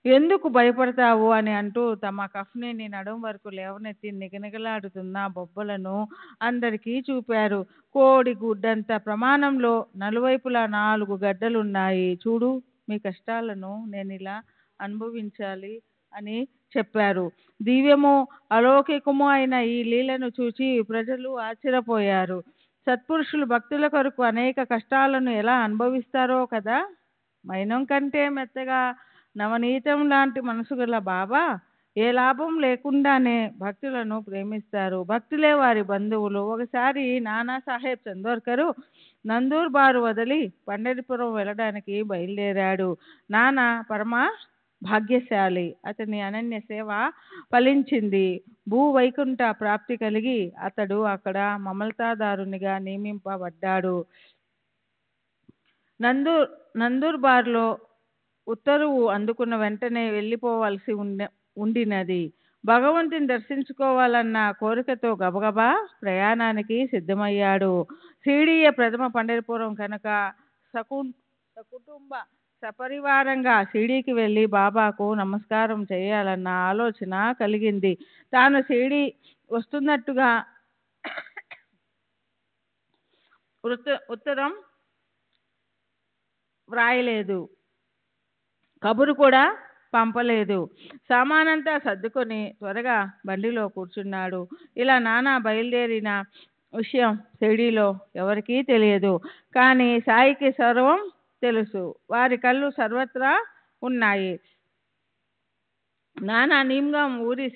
ఎందుకు భయపడతావు అని అంటూ తమ కఫ్నీని నడుం వరకు లేవనెత్తి నిగనిగలాడుతున్న బొబ్బలను అందరికీ చూపారు. కోడి గుడ్డంత ప్రమాణంలో నలువైపులా 4 గడ్డలున్నాయి. చూడు, మీ కష్టాలను నేనిలా అనుభవించాలి అని చెప్పారు. దివ్యము అలౌకికము అయిన ఈ లీలను చూచి ప్రజలు ఆశ్చర్యపోయారు. సత్పురుషులు భక్తుల కొరకు అనేక కష్టాలను ఎలా అనుభవిస్తారో కదా. మైనం కంటే మెత్తగా నవనీతం లాంటి మనసు గల బాబా ఏ లాభం లేకుండానే భక్తులను ప్రేమిస్తారు. భక్తులే వారి బంధువులు. ఒకసారి నానాసాహెబ్ చందోర్కరు నందూర్ బారు వదిలి పండరిపురం వెళ్ళడానికి బయలుదేరాడు. నానా పరమా భాగ్యశాలి. అతని అనన్య సేవ ఫలించింది. భూవైకుంఠ ప్రాప్తి కలిగి అతడు అక్కడ మమల్తాదారునిగా నియమింపబడ్డాడు. నందూర్ బార్లో ఉత్తరువు అందుకున్న వెంటనే వెళ్ళిపోవలసి ఉండినది. భగవంతుని దర్శించుకోవాలన్న కోరికతో గబగబా ప్రయాణానికి సిద్ధమయ్యాడు. షిరిడీయే ప్రథమ పండరిపురం కనుక సకుటుంబ సపరివారంగా షిరిడీకి వెళ్ళి బాబాకు నమస్కారం చేయాలన్న ఆలోచన కలిగింది. తాను షిరిడీ వస్తున్నట్టుగా ఉత్తరం వ్రాయలేదు, కబురు కూడా పంపలేదు. సామానంతా సర్దుకొని త్వరగా బండిలో కూర్చున్నాడు. ఇలా నానా బయలుదేరిన విషయం షిరిడీలో ఎవరికీ తెలియదు. కానీ సాయికి సర్వం తెలుసు. వారి కళ్ళు సర్వత్రా ఉన్నాయి. నానా నీమ్గాం ఊరి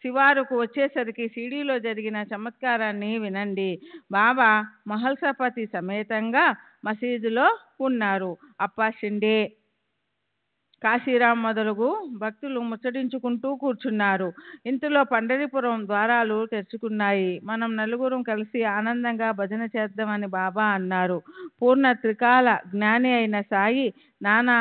శివారుకు వచ్చేసరికి షిరిడీలో జరిగిన చమత్కారాన్ని వినండి. బాబా మహల్సాపతి సమేతంగా మసీదులో ఉన్నారు. అప్పా షిండే, కాశీరాం మొదలగు భక్తులు ముచ్చటించుకుంటూ కూర్చున్నారు. ఇంతలో పండరిపురం ద్వారాలు తెరుచుకున్నాయి. మనం నలుగురం కలిసి ఆనందంగా భజన చేద్దామని బాబా అన్నారు. పూర్ణ త్రికాల జ్ఞాని అయిన సాయి నానా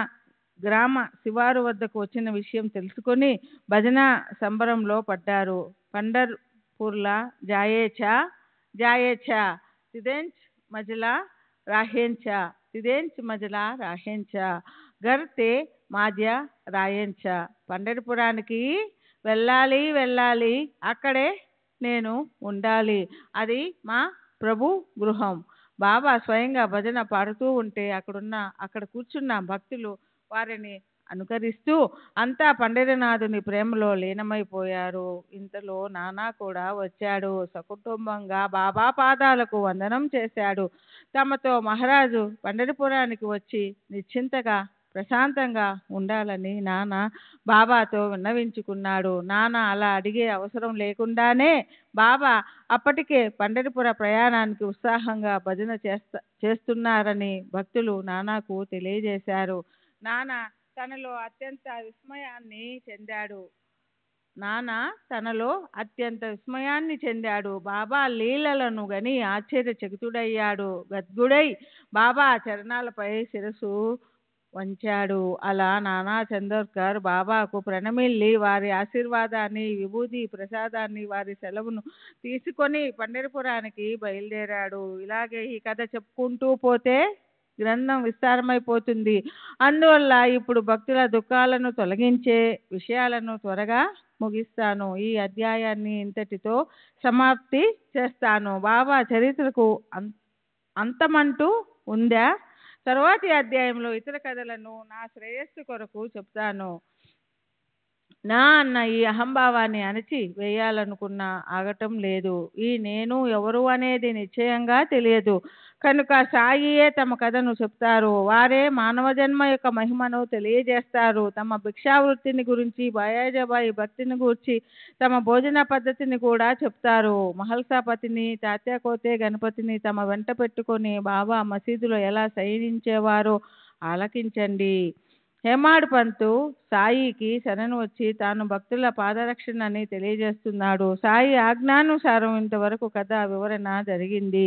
గ్రామ శివారు వద్దకు వచ్చిన విషయం తెలుసుకొని భజన సంబరంలో పడ్డారు. పండర్పూర్లా జాయేఛా జాయేఛా, తిదెంచ్ మజలా రాహేంచా, తిదెంచ్ మజలా రాహేంచా, గర్తే మాధ్య రాయంచా. పండరిపురానికి వెళ్ళాలి వెళ్ళాలి, అక్కడే నేను ఉండాలి. అది మా ప్రభు గృహం. బాబా స్వయంగా భజన పాడుతూ ఉంటే అక్కడ కూర్చున్న భక్తులు వారిని అనుకరిస్తూ అంతా పండరినాథుని ప్రేమలో లీనమైపోయారు. ఇంతలో నానా కూడా వచ్చాడు. సకుటుంబంగా బాబా పాదాలకు వందనం చేశాడు. తమతో మహారాజు పండరిపురానికి వచ్చి నిశ్చింతగా ప్రశాంతంగా ఉండాలని నాన్న బాబాతో విన్నవించుకున్నాడు. నాన్న అలా అడిగే అవసరం లేకుండానే బాబా అప్పటికే పండరిపుర ప్రయాణానికి ఉత్సాహంగా భజన చేస్తున్నారని భక్తులు నానాకు తెలియజేశారు. నాన్న తనలో అత్యంత విస్మయాన్ని చెందాడు. బాబా లీలలను గని ఆశ్చర్యచకితుడయ్యాడు. గద్గుడై బాబా చరణాలపై శిరసు వంచాడు. అలా నానా చందోర్కర్ బాబాకు ప్రణమిల్లి వారి ఆశీర్వాదాన్ని, విభూతి ప్రసాదాన్ని, వారి సెలవును తీసుకొని పండరిపురానికి బయలుదేరాడు. ఇలాగే ఈ కథ చెప్పుకుంటూ పోతే గ్రంథం విస్తారమైపోతుంది. అందువల్ల ఇప్పుడు భక్తుల దుఃఖాలను తొలగించే విషయాలను త్వరగా ముగిస్తాను. ఈ అధ్యాయాన్ని ఇంతటితో సమాప్తి చేస్తాను. బాబా చరిత్రకు అంతమంటూ ఉందా? తరువాతి అధ్యాయంలో ఇతర కథలను నా శ్రేయస్సు కొరకు చెప్తాను. నా అన్న ఈ అహంభావాన్ని అణచి వేయాలనుకున్నా ఆగటం లేదు. ఈ నేను ఎవరు అనేది నిశ్చయంగా తెలియదు కనుక సాయియే తమ కథను చెప్తారు. వారే మానవ జన్మ యొక్క మహిమను తెలియజేస్తారు. తమ భిక్షావృత్తిని గురించి, బాయాజబాయి భక్తిని గురించి, తమ భోజన పద్ధతిని కూడా చెప్తారు. మహల్సాపతిని, తాత్యాకోతే గణపతిని తమ వెంట పెట్టుకొని బాబా మసీదులో ఎలా శయనించేవారో ఆలకించండి. హేమాడ్ పంతు సాయికి శరణు వచ్చి తాను భక్తుల పాదరక్షణని తెలియజేస్తున్నాడు. సాయి ఆజ్ఞానుసారం ఇంతవరకు కథ వివరణ జరిగింది.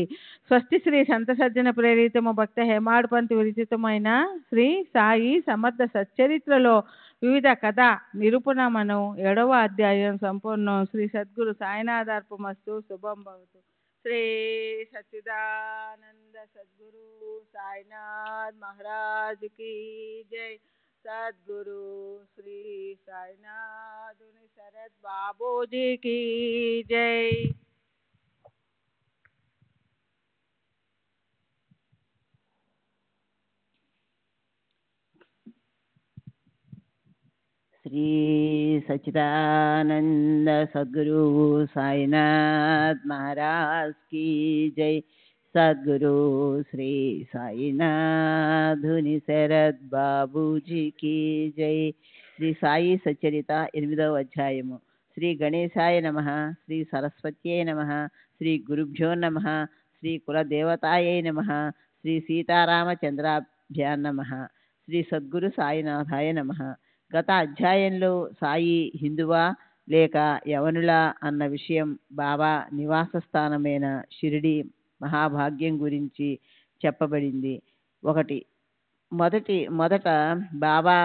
స్వస్తి శ్రీ సంత సజ్జన ప్రేరితము భక్త హేమాడ్ పంతు విరచితమైన శ్రీ సాయి సమర్థ సచ్చరిత్రలో వివిధ కథ నిరూపణమను 7వ అధ్యాయం సంపూర్ణం. శ్రీ సద్గురు సాయినాథార్పమస్తు. శుభం భవతు. శ్రీ సచ్చిదానంద సద్గురు సాయినాథ్ మహారాజ్ की जय. सद्गुरु श्री साईनाथ शरद बाबू जी की जय. श्री सच्चिदानंद सद्गुरु साईनाथ महाराज की जय. सद्गुरु श्री साईनाथ शरद बाबूजी की जय. श्री साई सच्चरित 8వ అధ్యాయము. శ్రీ గణేశాయ నమః. శ్రీ సరస్వత్యై నమః. శ్రీ గురుభ్యో నమః. శ్రీ కులదేవతాయై నమః. శ్రీ సీతారామచంద్రాభ్యాం నమః. శ్రీ సద్గురు సాయినాథాయ నమః. గత అధ్యాయంలో సాయి హిందువా లేక యవనులా అన్న విషయం, బాబా నివాస స్థానమైన షిరిడి మహాభాగ్యం గురించి చెప్పబడింది. మొదట బాబా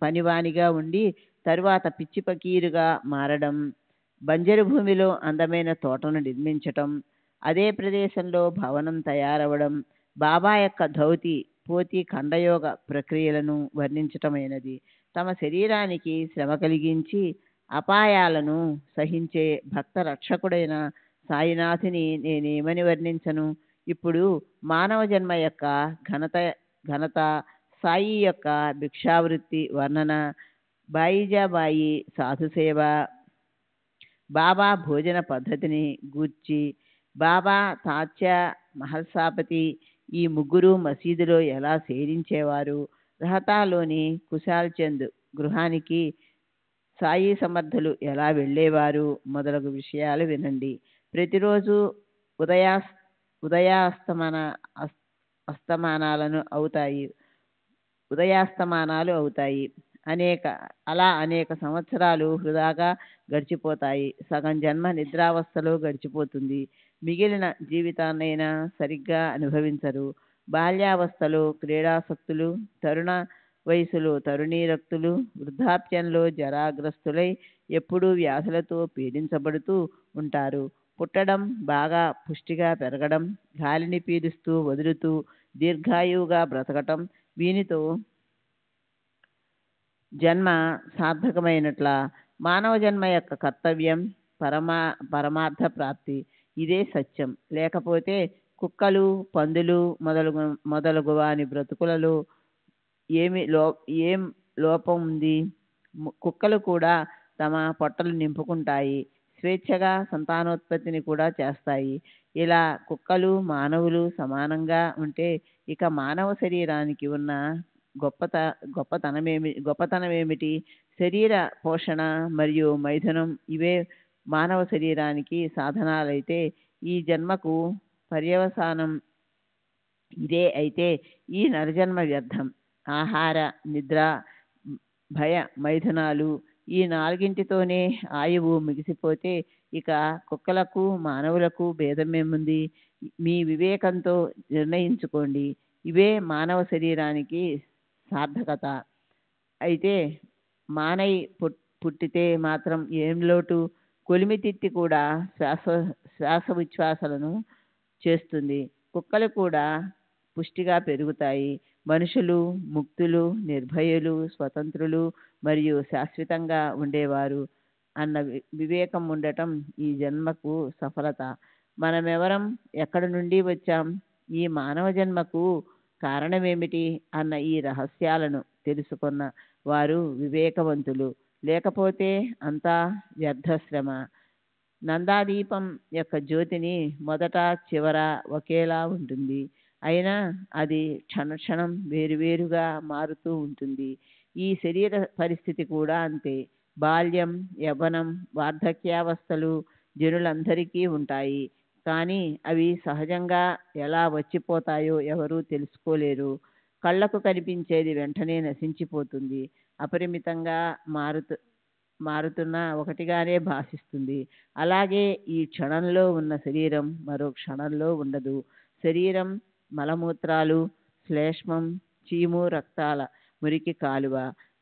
పనివానిగా ఉండి తరువాత పిచ్చి పకీరుగా మారడం, బంజరు భూమిలో అందమైన తోటను నిర్మించటం, అదే ప్రదేశంలో భవనం తయారవడం, బాబా యొక్క ధౌతి పోతి ఖండయోగ ప్రక్రియలను వర్ణించటమైనది. తమ శరీరానికి శ్రమ కలిగించి అపాయాలను సహించే భక్త రక్షకుడైన సాయినాథుని నేనేమని వర్ణించను? ఇప్పుడు మానవ జన్మ యొక్క ఘనత, సాయి యొక్క భిక్షావృత్తి వర్ణన, బాయిజాబాయి సాధుసేవ, బాబా భోజన పద్ధతిని గూర్చి, బాబా తాత్య మహల్సాపతి ఈ ముగ్గురు మసీదులో ఎలా సేవించేవారు, రహతాలోని కుశాల్ చంద్ గృహానికి సాయి సమర్థులు ఎలా వెళ్ళేవారు మొదలగు విషయాలు వినండి. ప్రతిరోజు ఉదయాస్తమానాలు అవుతాయి. అనేక సంవత్సరాలు వృధాగా గడిచిపోతాయి. సగం జన్మ నిద్రావస్థలో గడిచిపోతుంది. మిగిలిన జీవితాన్నైనా సరిగ్గా అనుభవించరు. బాల్యావస్థలో క్రీడాసక్తులు, తరుణ వయసులో తరుణీరక్తులు, వృద్ధాప్యంలో జరాగ్రస్తులై ఎప్పుడూ వ్యాధులతో పీడించబడుతూ ఉంటారు. పుట్టడం, బాగా పుష్టిగా పెరగడం, గాలిని పీలుస్తూ వదులుతూ దీర్ఘాయువుగా బ్రతకటం, వీనితో జన్మ సార్థకమైనట్ల. మానవ జన్మ యొక్క కర్తవ్యం పరమార్థ ప్రాప్తి. ఇదే సత్యం. లేకపోతే కుక్కలు, పందులు మొదలగు వాని బ్రతుకులలో ఏం లోపం ఉంది? కుక్కలు కూడా తమ పొట్టలు నింపుకుంటాయి, స్వేచ్ఛగా సంతానోత్పత్తిని కూడా చేస్తాయి. ఇలా కుక్కలు మానవులు సమానంగా ఉంటే ఇక మానవ శరీరానికి ఉన్న గొప్పతనమేమిటి? శరీర పోషణ మరియు మైథునం ఇవే మానవ శరీరానికి సాధనాలైతే ఈ జన్మకు పర్యవసానం ఇదే అయితే ఈ నరజన్మ వ్యర్థం. ఆహార, నిద్ర, భయ, మైథునాలు ఈ నాలుగింటితోనే ఆయువు ముగిసిపోతే ఇక కుక్కలకు మానవులకు భేదమేముంది? మీ వివేకంతో నిర్ణయించుకోండి. ఇవే మానవ శరీరానికి సార్థకత. అయితే మానై పుట్టితే మాత్రం ఏం లోటు? కొలిమి తిత్తి కూడా శ్వాస విశ్వాసాలను చేస్తుంది. కుక్కలు కూడా పుష్టిగా పెరుగుతాయి. మనుషులు ముక్తులు, నిర్భయులు, స్వతంత్రులు మరియు శాశ్వతంగా ఉండేవారు అన్న వివేకం ఉండటం ఈ జన్మకు సఫలత. మనమెవరం, ఎక్కడి నుండి వచ్చాం, ఈ మానవ జన్మకు కారణమేమిటి అన్న ఈ రహస్యాలను తెలుసుకున్న వారు వివేకవంతులు. లేకపోతే అంతా వ్యర్థశ్రమ. నందాదీపం యొక్క జ్యోతిని మొదట చివర ఒకేలా ఉంటుంది. అయినా అది క్షణక్షణం వేరువేరుగా మారుతూ ఉంటుంది. ఈ శరీర పరిస్థితి కూడా అంతే. బాల్యం, యవ్వనం, వార్ధక్యావస్థలు జనులందరికీ ఉంటాయి. కానీ అవి సహజంగా ఎలా వచ్చిపోతాయో ఎవరూ తెలుసుకోలేరు. కళ్ళకు కనిపించేది వెంటనే నశించిపోతుంది. అపరిమితంగా మారుతున్న ఒకటిగానే భాషిస్తుంది. అలాగే ఈ క్షణంలో ఉన్న శరీరం మరో క్షణంలో ఉండదు. శరీరం మలమూత్రాలు, శ్లేష్మం, చీము, రక్తాల మురికి కాలువ.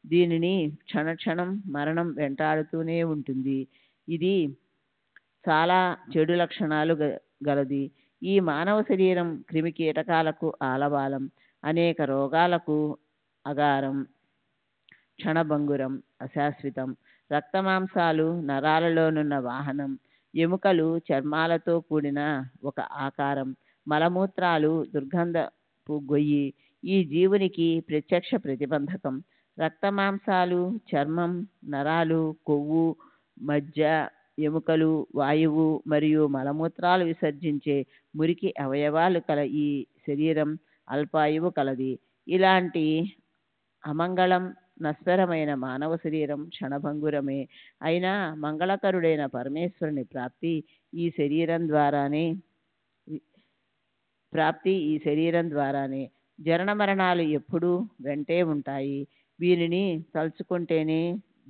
దీనిని క్షణక్షణం మరణం వెంటాడుతూనే ఉంటుంది. ఇది చాలా చెడు లక్షణాలు గలది. ఈ మానవ శరీరం క్రిమి కీటకాలకు ఆలవాలం, అనేక రోగాలకు అగారం, క్షణభంగురం, అశాశ్వతం. రక్తమాంసాలు నరాలలోనున్న వాహనం, ఎముకలు చర్మాలతో కూడిన ఒక ఆకారం, మలమూత్రాలు దుర్గంధపు గొయ్యి ఈ జీవునికి ప్రత్యక్ష ప్రతిబంధకం. రక్తమాంసాలు, చర్మం, నరాలు, కొవ్వు, మజ్జ, ఎముకలు, వాయువు మరియు మలమూత్రాలు విసర్జించే మురికి అవయవాలు కల ఈ శరీరం అల్పాయువు కలది. ఇలాంటి అమంగళం నశ్వరమైన మానవ శరీరం క్షణభంగురమే. అయినా మంగళకరుడైన పరమేశ్వరుని ప్రాప్తి ఈ శరీరం ద్వారానే. జనన మరణాలు ఎప్పుడూ వెంటే ఉంటాయి. వీరిని తలుచుకుంటేనే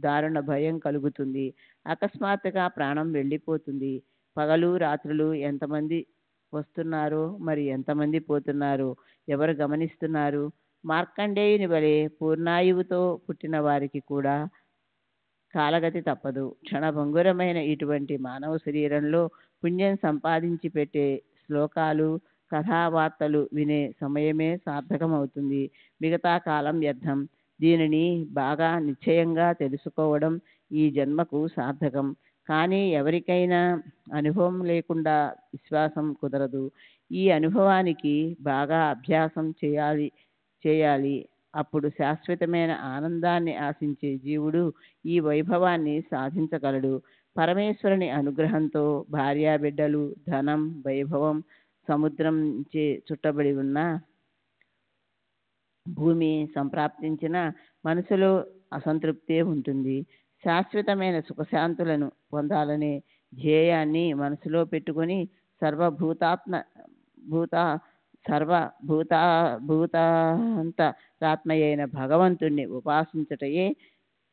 దారుణ భయం కలుగుతుంది. అకస్మాత్తుగా ప్రాణం వెళ్ళిపోతుంది. పగలు రాత్రులు ఎంతమంది వస్తున్నారో మరి ఎంతమంది పోతున్నారో ఎవరు గమనిస్తున్నారు? మార్కండేయుని వలె పూర్ణాయువుతో పుట్టిన వారికి కూడా కాలగతి తప్పదు. క్షణభంగురమైన ఇటువంటి మానవ శరీరంలో పుణ్యం సంపాదించి పెట్టే శ్లోకాలు, కథావార్తలు వినే సమయమే సార్థకమవుతుంది. మిగతా కాలం వ్యర్థం. దీనిని బాగా నిశ్చయంగా తెలుసుకోవడం ఈ జన్మకు సార్థకం. కానీ ఎవరికైనా అనుభవం లేకుండా విశ్వాసం కుదరదు. ఈ అనుభవానికి బాగా అభ్యాసం చేయాలి. అప్పుడు శాశ్వతమైన ఆనందాన్ని ఆశించే జీవుడు ఈ వైభవాన్ని సాధించగలడు. పరమేశ్వరుని అనుగ్రహంతో భార్యాబిడ్డలు, ధనం, వైభవం, సముద్రం చే చుట్టబడి ఉన్న భూమి సంప్రాప్తించిన మనసులో అసంతృప్తే ఉంటుంది. శాశ్వతమైన సుఖశాంతులను పొందాలనే ధ్యేయాన్ని మనసులో పెట్టుకొని సర్వభూతాంతరాత్మయైన భగవంతుణ్ణి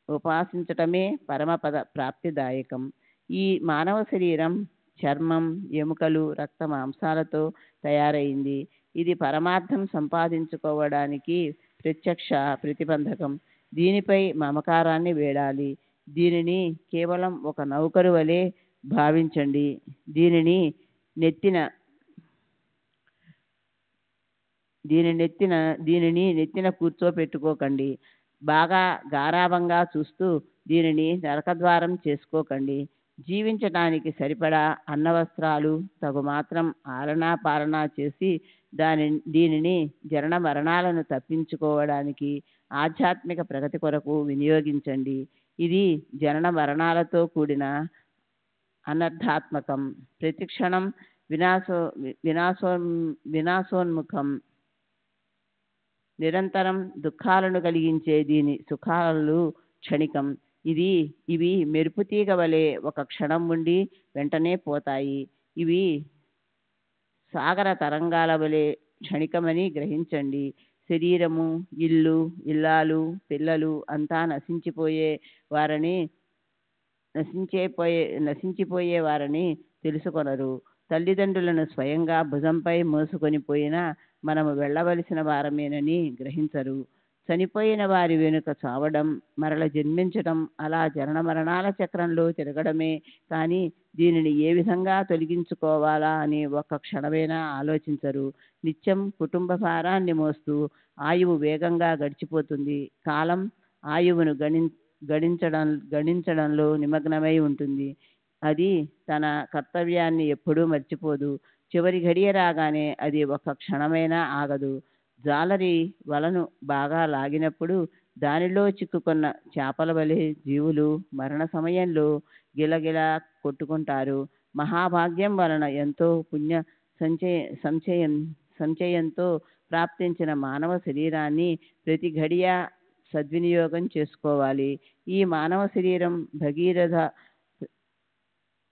ఉపాసించటమే పరమపద ప్రాప్తిదాయకం. ఈ మానవ శరీరం చర్మం, ఎముకలు, రక్త మాంసాలతో తయారైంది. ఇది పరమార్థం సంపాదించుకోవడానికి ప్రత్యక్ష ప్రతిబంధకం. దీనిపై మమకారాన్ని వేడాలి. దీనిని కేవలం ఒక నౌకరు వలె భావించండి. దీనిని నెత్తిన కూర్చోపెట్టుకోకండి. బాగా గారాబంగా చూస్తూ దీనిని నరకద్వారం చేసుకోకండి. జీవించటానికి సరిపడా అన్నవస్త్రాలు, తగు మాత్రం ఆలనా పాలనా చేసి దీనిని జనన మరణాలను తప్పించుకోవడానికి ఆధ్యాత్మిక ప్రగతి కొరకు వినియోగించండి. ఇది జనన మరణాలతో కూడిన అనర్థాత్మకం, ప్రతిక్షణం వినాశోన్ముఖం, నిరంతరం దుఃఖాలను కలిగించే దీని సుఖాలు క్షణికం. ఇవి మెరుపు తీగ వలె ఒక క్షణం ఉండి వెంటనే పోతాయి. ఇవి సాగర తరంగాల వలె క్షణికమని గ్రహించండి. శరీరము, ఇల్లు, ఇల్లాలు, పిల్లలు అంతా నశించిపోయే వారని తెలుసుకొనరు. తల్లిదండ్రులను స్వయంగా భుజంపై మోసుకొని పోయినా మనము వెళ్ళవలసిన వారమేనని గ్రహించరు. చనిపోయిన వారి వెనుక చావడం, మరల జన్మించడం, అలా జనన మరణాల చక్రంలో తిరగడమే కానీ దీనిని ఏ విధంగా తొలగించుకోవాలా అని ఒక్క క్షణమైనా ఆలోచించరు. నిత్యం కుటుంబ భారాన్ని మోస్తూ ఆయువు వేగంగా గడిచిపోతుంది. కాలం ఆయువును గణించడంలో నిమగ్నమై ఉంటుంది. అది తన కర్తవ్యాన్ని ఎప్పుడూ మర్చిపోదు. చివరి ఘడియ రాగానే అది ఒక్క క్షణమైనా ఆగదు. జాలరి వలను బాగా లాగినప్పుడు దానిలో చిక్కుకున్న చేపల వలె జీవులు మరణ సమయంలో గిలగిలా కొట్టుకుంటారు. మహాభాగ్యం వలన ఎంతో పుణ్య సంచయంతో ప్రాప్తించిన మానవ శరీరాన్ని ప్రతి ఘడియ సద్వినియోగం చేసుకోవాలి. ఈ మానవ శరీరం భగీరథ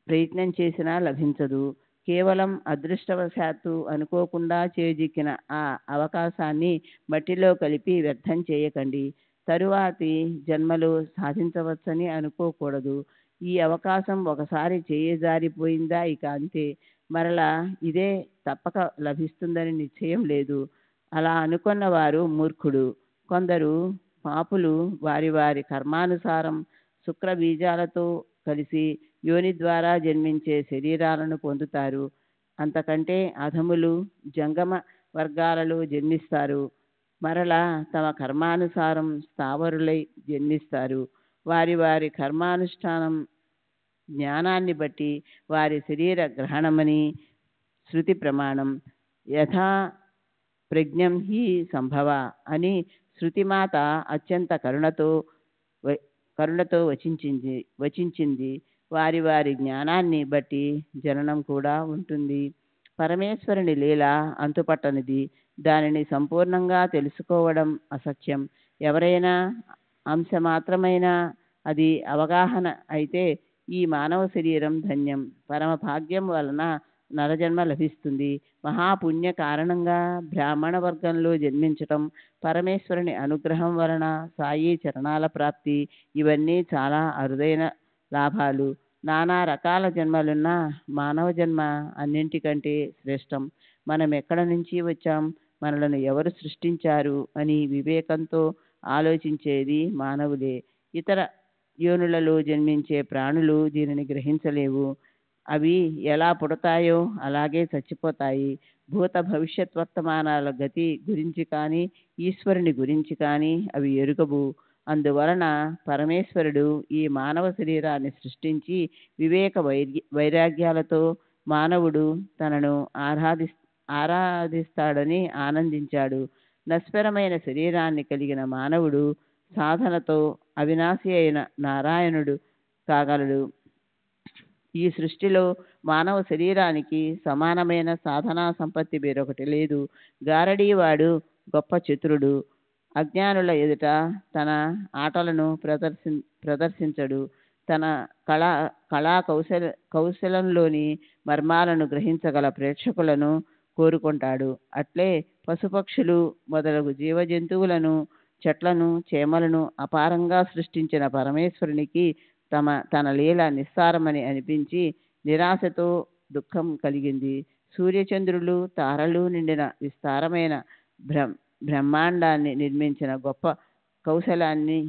ప్రయత్నం చేసినా లభించదు. కేవలం అదృష్టవశాత్తు అనుకోకుండా చేజిక్కిన ఆ అవకాశాన్ని మట్టిలో కలిపి వ్యర్థం చేయకండి. తరువాతి జన్మలో సాధించవచ్చని అనుకోకూడదు. ఈ అవకాశం ఒకసారి చేయజారిపోయిందా ఇక అంతే. మరలా ఇదే తప్పక లభిస్తుందని నిశ్చయం లేదు. అలా అనుకున్న వారు మూర్ఖుడు. కొందరు పాపులు వారి వారి కర్మానుసారం శుక్ర బీజాలతో కలిసి యోని ద్వారా జన్మించే శరీరాలను పొందుతారు. అంతకంటే అధములు జంగమ వర్గాలలో జన్మిస్తారు. మరలా తమ కర్మానుసారం స్థావరులై జన్మిస్తారు. వారి వారి కర్మానుష్ఠానం జ్ఞానాన్ని బట్టి వారి శరీర గ్రహణమని శృతి ప్రమాణం. యథా ప్రజ్ఞం హి సంభవ అని శృతిమాత అత్యంత కరుణతో వచించింది. వారి వారి జ్ఞానాన్ని బట్టి జననం కూడా ఉంటుంది. పరమేశ్వరుని లీల అంతుపట్టనిది. దానిని సంపూర్ణంగా తెలుసుకోవడం అసత్యం. ఎవరైనా అంశమాత్రమైనా అది అవగాహన అయితే ఈ మానవ శరీరం ధన్యం. పరమ భాగ్యం వలన నరజన్మ లభిస్తుంది. మహాపుణ్య కారణంగా బ్రాహ్మణ వర్గంలో జన్మించటం, పరమేశ్వరుని అనుగ్రహం వలన సాయి చరణాల ప్రాప్తి, ఇవన్నీ చాలా అరుదైన లాభాలు. నానా రకాల జన్మలున్న మానవ జన్మ అన్నింటికంటే శ్రేష్టం. మనం ఎక్కడ నుంచి వచ్చాం, మనలను ఎవరు సృష్టించారు అని వివేకంతో ఆలోచించేది మానవులే. ఇతర యోనులలో జన్మించే ప్రాణులు దీనిని గ్రహించలేవు. అవి ఎలా పుడతాయో అలాగే చచ్చిపోతాయి. భూత భవిష్యత్ వర్తమానాల గతి గురించి కానీ ఈశ్వరుని గురించి కానీ అవి ఎరుగవు. అందువలన పరమేశ్వరుడు ఈ మానవ శరీరాన్ని సృష్టించి వివేక వైరాగ్యాలతో మానవుడు తనను ఆరాధిస్తాడని ఆనందించాడు. నశ్వరమైన శరీరాన్ని కలిగిన మానవుడు సాధనతో అవినాశి అయిన నారాయణుడు కాగలడు. ఈ సృష్టిలో మానవ శరీరానికి సమానమైన సాధనా సంపత్తి వేరొకటి లేదు. గారడీవాడు గొప్ప చతురుడు. అజ్ఞానుల ఎదుట తన ఆటలను ప్రదర్శించడు. తన కౌశలంలోని మర్మాలను గ్రహించగల ప్రేక్షకులను కోరుకుంటాడు. అట్లే పశుపక్షులు మొదలగు జీవజంతువులను, చెట్లను, చేమలను అపారంగా సృష్టించిన పరమేశ్వరునికి తన లీల నిస్సారమని అనిపించి నిరాశతో దుఃఖం కలిగింది. సూర్యచంద్రులు, తారలు నిండిన విస్తారమైన బ్రహ్మాండాన్ని నిర్మించిన గొప్ప కౌశలాన్ని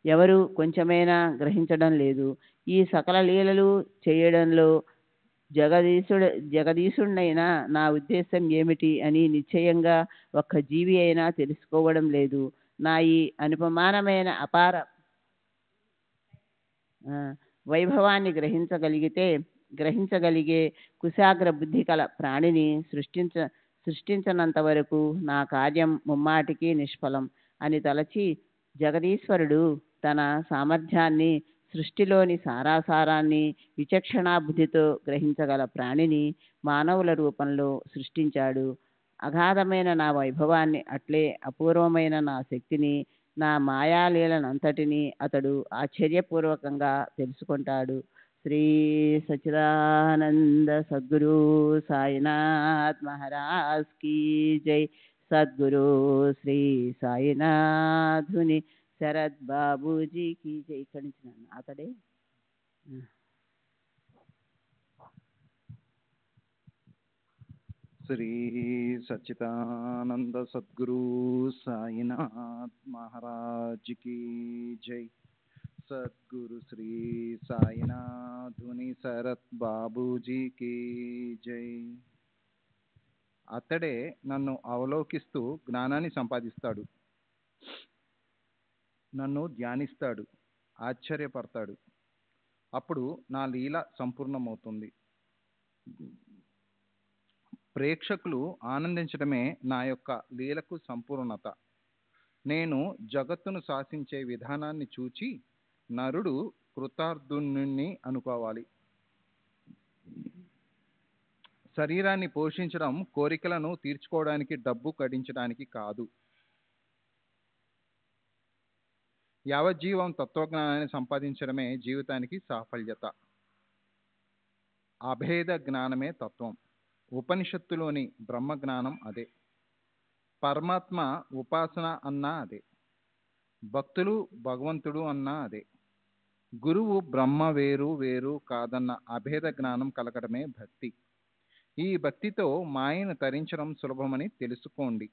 ఎవరు కొంచెమైనా గ్రహించడం లేదు. ఈ సకల లీలలు చేయడంలో జగదీశుడైన నా ఉద్దేశం ఏమిటి అని నిశ్చయంగా ఒక్క జీవి అయినా తెలుసుకోవడం లేదు. నా ఈ అనుపమానమైన అపార వైభవాన్ని గ్రహించగలిగే కుశాగ్ర బుద్ధి కల ప్రాణిని సృష్టించనంత వరకు నా కార్యం ముమ్మాటికి నిష్ఫలం అని తలచి జగదీశ్వరుడు తన సామర్థ్యాన్ని, సృష్టిలోని సారాసారాన్ని విచక్షణా బుద్ధితో గ్రహించగల ప్రాణిని మానవుల రూపంలో సృష్టించాడు. అగాధమైన నా వైభవాన్ని, అట్లే అపూర్వమైన నా శక్తిని, నా మాయాలీలనంతటినీ అతడు ఆశ్చర్యపూర్వకంగా తెలుసుకుంటాడు. శ్రీ సచ్చిదానంద సద్గురు సాయినాథ్ మహారాజ్ కీ జై. సద్గురు శ్రీ సాయినాథుని శరత్ బాబూజీకి జై. ఇక్కడి నుంచి అతడే శ్రీ సచ్చిదానంద సద్గురు సాయినాథ్ మహారాజ్ కి జై. సద్గురు శ్రీ సాయినాథుని శరత్ బాబూజీకి జై. అతడే నన్ను అవలోకిస్తూ జ్ఞానాన్ని సంపాదిస్తాడు, నన్ను ధ్యానిస్తాడు, ఆశ్చర్యపడతాడు. అప్పుడు నా లీల సంపూర్ణమవుతుంది. ప్రేక్షకులు ఆనందించడమే నా యొక్క లీలకు సంపూర్ణత. నేను జగత్తును శాసించే విధానాన్ని చూచి నరుడు కృతార్థుని అనుకోవాలి. శరీరాన్ని పోషించడం కోరికలను తీర్చుకోవడానికి, డబ్బు గడించడానికి కాదు. యావజ్జీవం తత్వజ్ఞానాన్ని సంపాదించడమే జీవితానికి సాఫల్యత. అభేద జ్ఞానమే తత్వం. ఉపనిషత్తులోని బ్రహ్మజ్ఞానం అదే. పరమాత్మ ఉపాసన అన్నా అదే. భక్తులు భగవంతుడు అన్నా అదే. గురువు బ్రహ్మ వేరు వేరు కాదన్న అభేద జ్ఞానం కలగడమే భక్తి. ఈ భక్తితో మాయను తరించడం సులభమని తెలుసుకోండి.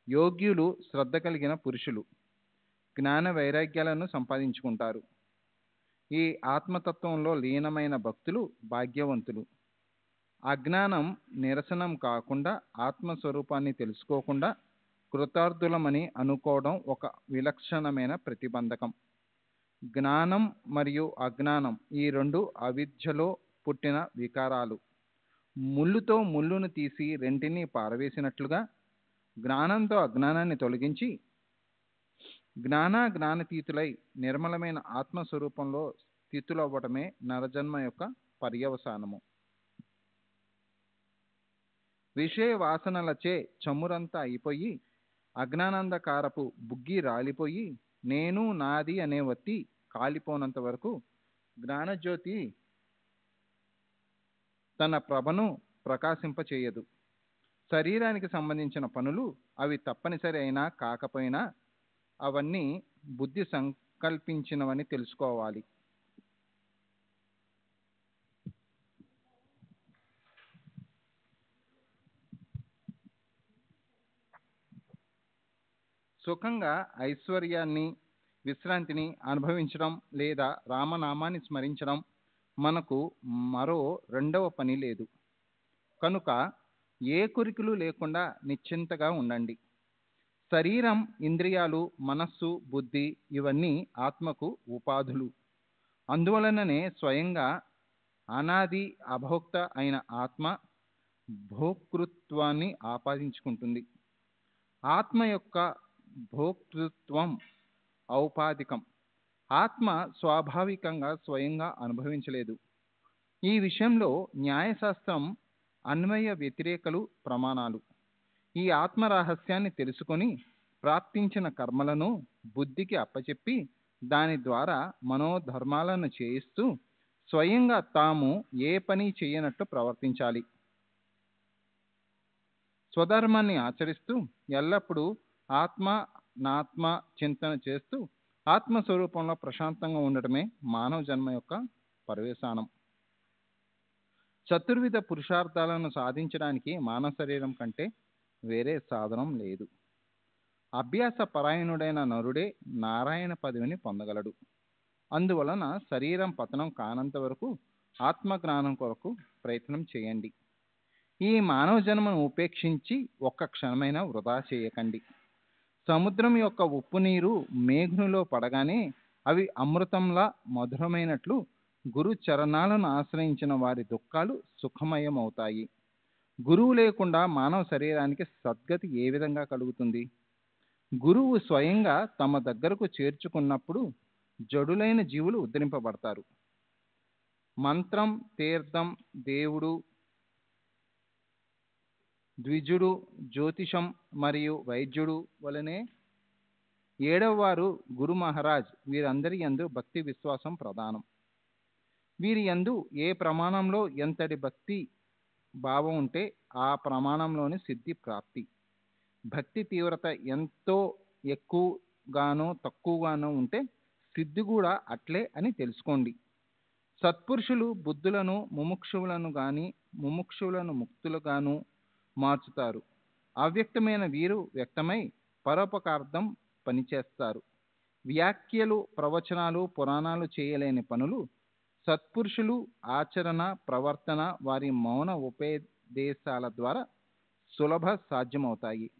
యోగ్యులు, శ్రద్ధ కలిగిన పురుషులు జ్ఞాన వైరాగ్యాలను సంపాదించుకుంటారు. ఈ ఆత్మతత్వంలో లీనమైన భక్తులు భాగ్యవంతులు. అజ్ఞానం నిరసనం కాకుండా, ఆత్మస్వరూపాన్ని తెలుసుకోకుండా కృతార్థులమని అనుకోవడం ఒక విలక్షణమైన ప్రతిబంధకం. జ్ఞానం మరియు అజ్ఞానం ఈ రెండు అవిద్యలో పుట్టిన వికారాలు. ముళ్ళుతో ముళ్ళును తీసి రెంటిని పారవేసినట్లుగా జ్ఞానంతో అజ్ఞానాన్ని తొలగించి జ్ఞానాతీతులై నిర్మలమైన ఆత్మస్వరూపంలో స్థితులవ్వటమే నరజన్మ యొక్క పర్యవసానము. విషయ వాసనలచే చమురంతా అయిపోయి అజ్ఞానాంధకారపు బుగ్గి రాలిపోయి నేను నాది అనే వత్తి కాలిపోనంత వరకు జ్ఞానజ్యోతి తన ప్రభను ప్రకాశింపచేయదు. శరీరానికి సంబంధించిన పనులు అవి తప్పనిసరి అయినా కాకపోయినా అవన్నీ బుద్ధి సంకల్పించినవని తెలుసుకోవాలి. సుఖంగా, ఐశ్వర్యాన్ని, విశ్రాంతిని అనుభవించడం లేదా రామనామాన్ని స్మరించడం మనకు మరో రెండవ పని లేదు. కనుక ఏ కోరికలు లేకుండా నిశ్చింతగా ఉండండి. శరీరం, ఇంద్రియాలు, మనస్సు, బుద్ధి ఇవన్నీ ఆత్మకు ఉపాధులు. అందువలననే స్వయంగా అనాది అభోక్త అయిన ఆత్మ భోక్తృత్వాన్ని ఆపాదించుకుంటుంది. ఆత్మ యొక్క భోక్తృత్వం ఔపాధికం. ఆత్మ స్వాభావికంగా స్వయంగా అనుభవించలేదు. ఈ విషయంలో న్యాయశాస్త్రం అన్వయ వ్యతిరేకలు ప్రమాణాలు. ఈ ఆత్మ రహస్యాన్ని తెలుసుకొని ప్రాప్తించిన కర్మలను బుద్ధికి అప్పచెప్పి దాని ద్వారా మనోధర్మాలను చేయిస్తూ స్వయంగా తాము ఏ పని చేయనట్టు ప్రవర్తించాలి. స్వధర్మాన్ని ఆచరిస్తూ ఎల్లప్పుడూ ఆత్మ నాత్మ చింతన చేస్తూ ఆత్మస్వరూపంలో ప్రశాంతంగా ఉండటమే మానవ జన్మ యొక్క పర్యవసానం. చతుర్విధ పురుషార్థాలను సాధించడానికి మానవ శరీరం కంటే వేరే సాధనం లేదు. అభ్యాస పరాయణుడైన నరుడే నారాయణ పదవిని పొందగలడు. అందువలన శరీరం పతనం కానంత వరకు ఆత్మజ్ఞానం కొరకు ప్రయత్నం చేయండి. ఈ మానవ జన్మను ఉపేక్షించి ఒక్క క్షణమైనా వృధా చేయకండి. సముద్రం యొక్క ఉప్పు నీరు మేఘునిలో పడగానే అవి అమృతంలా మధురమైనట్లు గురు చరణాలను ఆశ్రయించిన వారి దుఃఖాలు సుఖమయమవుతాయి. గురువు లేకుండా మానవ శరీరానికి సద్గతి ఏ విధంగా కలుగుతుంది? గురువు స్వయంగా తమ దగ్గరకు చేర్చుకున్నప్పుడు జడులైన జీవులు ఉద్ధరింపబడతారు. మంత్రం, తీర్థం, దేవుడు, ద్విజుడు, జ్యోతిషం మరియు వైద్యుడు వలనే ఏడవ వారు గురు మహారాజ్. వీరందరి యందు భక్తి విశ్వాసం ప్రధానం. వీరి యందు ఏ ప్రమాణంలో ఎంతటి భక్తి భావం ఉంటే ఆ ప్రమాణంలోని సిద్ధి ప్రాప్తి. భక్తి తీవ్రత ఎంతో ఎక్కువగానో తక్కువగానో ఉంటే సిద్ధి కూడా అట్లే అని తెలుసుకోండి. సత్పురుషులు బుద్ధులను ముముక్షువులను ముక్తులుగాను మార్చుతారు. అవ్యక్తమైన వీరు వ్యక్తమై పరోపకార్థం పనిచేస్తారు. వ్యాఖ్యలు, ప్రవచనాలు, పురాణాలు చేయలేని పనులు సత్పురుషులు ఆచరణ, ప్రవర్తన, వారి మౌన ఉపదేశాల ద్వారా సులభ సాధ్యమవుతాయి.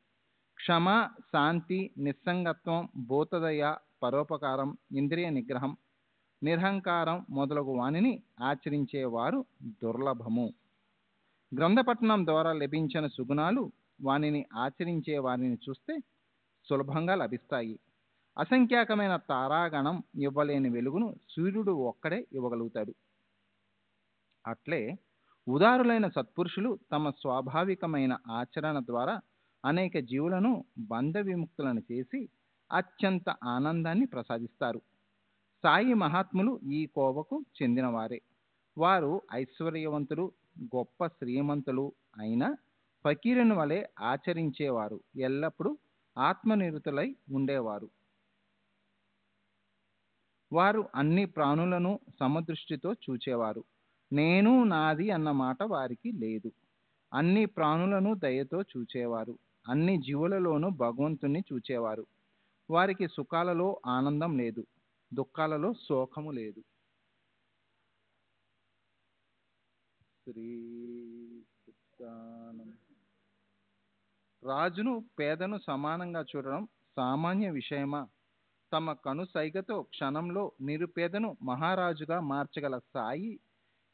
క్షమ, శాంతి, నిస్సంగత్వం, భూతదయ, పరోపకారం, ఇంద్రియ నిగ్రహం, నిరహంకారం మొదలగు వానిని ఆచరించేవారు దుర్లభము. గ్రంథపఠనం ద్వారా లభించిన సుగుణాలు వానిని ఆచరించే వారిని చూస్తే సులభంగా లభిస్తాయి. అసంఖ్యాకమైన తారాగణం ఇవ్వలేని వెలుగును సూర్యుడు ఒక్కడే ఇవ్వగలుగుతాడు. అట్లే ఉదారులైన సత్పురుషులు తమ స్వాభావికమైన ఆచరణ ద్వారా అనేక జీవులను బంధ విముక్తులను చేసి అత్యంత ఆనందాన్ని ప్రసాదిస్తారు. సాయి మహాత్ములు ఈ కోవకు చెందినవారే. వారు ఐశ్వర్యవంతులు, గొప్ప శ్రీమంతులు అయిన ఫకీరుని వలె ఆచరించేవారు. ఎల్లప్పుడూ ఆత్మనిరుతులై ఉండేవారు. వారు అన్ని ప్రాణులను సమదృష్టితో చూచేవారు. నేను, నాది అన్న మాట వారికి లేదు. అన్ని ప్రాణులను దయతో చూచేవారు. అన్ని జీవులలోనూ భగవంతుణ్ణి చూచేవారు. వారికి సుఖాలలో ఆనందం లేదు, దుఃఖాలలో శోకము లేదు. రాజును పేదను సమానంగా చూడడం సామాన్య విషయమా? తమ కనుసైగతో క్షణంలో నిరుపేదను మహారాజుగా మార్చగల సాయి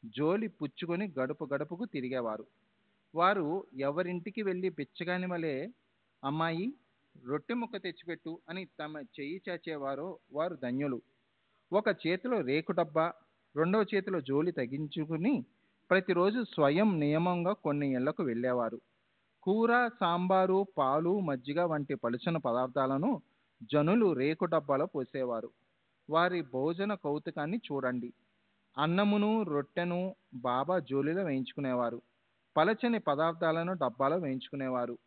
జోలి పుచ్చుకొని గడుపు గడుపుకు తిరిగేవారు. వారు ఎవరింటికి వెళ్ళి బిచ్చగాని వలె అమ్మాయి రొట్టె ముక్క తెచ్చిపెట్టు అని తమ చెయ్యి చాచేవారో వారు ధన్యులు. ఒక చేతిలో రేకు డబ్బా, రెండవ చేతిలో జోలి తగించుకుని ప్రతిరోజు స్వయం నియమంగా కొన్ని ఇళ్లకు వెళ్ళేవారు. కూర, సాంబారు, పాలు, మజ్జిగ వంటి పలుచని పదార్థాలను జనులు రేకు డబ్బాలో పోసేవారు. వారి భోజన కౌతుకాన్ని చూడండి. అన్నమును రొట్టెను బాబా జోలిలో వేయించుకునేవారు. పలచని పదార్థాలను డబ్బాలో వేయించుకునేవారు.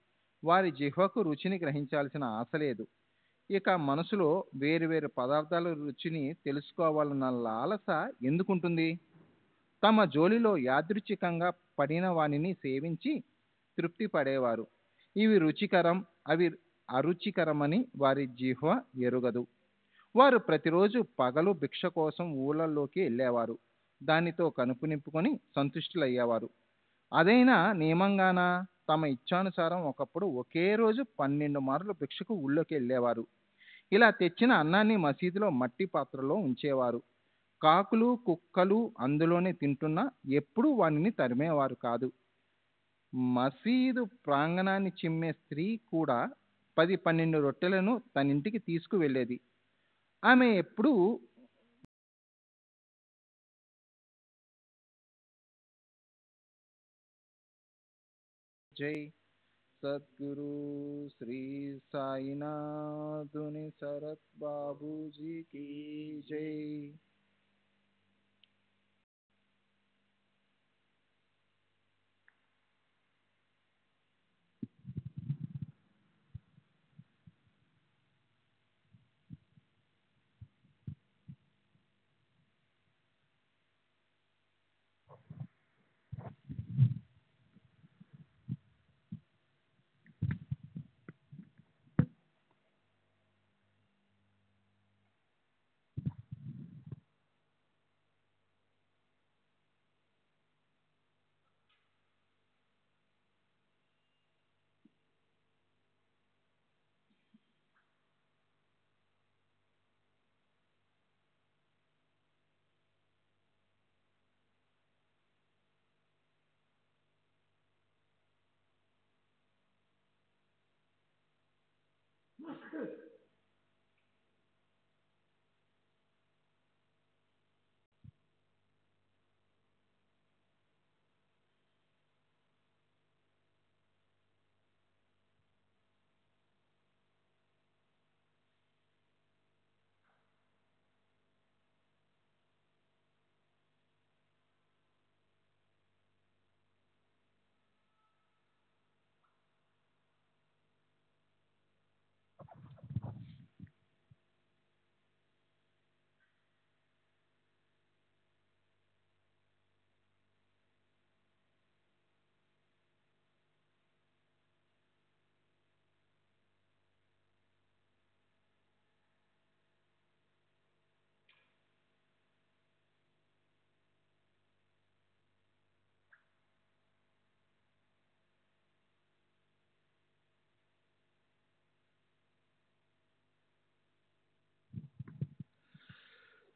వారి జిహ్వకు రుచిని గ్రహించాల్సిన ఆశ లేదు. ఇక మనసులో వేరువేరు పదార్థాల రుచిని తెలుసుకోవాలన్న లాలస ఎందుకుంటుంది? తమ జోలిలో యాదృచ్ఛికంగా పడిన వానిని సేవించి తృప్తి పడేవారు. ఇవి రుచికరం, అవి అరుచికరమని వారి జిహ్వ ఎరుగదు. వారు ప్రతిరోజు పగలు భిక్ష కోసం ఊళ్ళల్లోకి వెళ్ళేవారు. దానితో కనుపు నింపుకొని సంతుష్టులయ్యేవారు. అదైనా నియమంగాన తమ ఇచ్ఛానుసారం ఒకప్పుడు ఒకే రోజు 12 మార్లు భిక్షకు ఊళ్ళోకి వెళ్ళేవారు. ఇలా తెచ్చిన అన్నాన్ని మసీదులో మట్టి పాత్రలో ఉంచేవారు. కాకులు కుక్కలు అందులోనే తింటున్నా ఎప్పుడూ వానిని తరిమేవారు కాదు. మసీదు ప్రాంగణాన్ని చిమ్మే స్త్రీ కూడా 10-12 రొట్టెలను తన ఇంటికి తీసుకువెళ్ళేది. ఆమె ఎప్పుడూ జై సద్గురు శ్రీ సాయినాథుని శరత్ బాబూజీకి జై.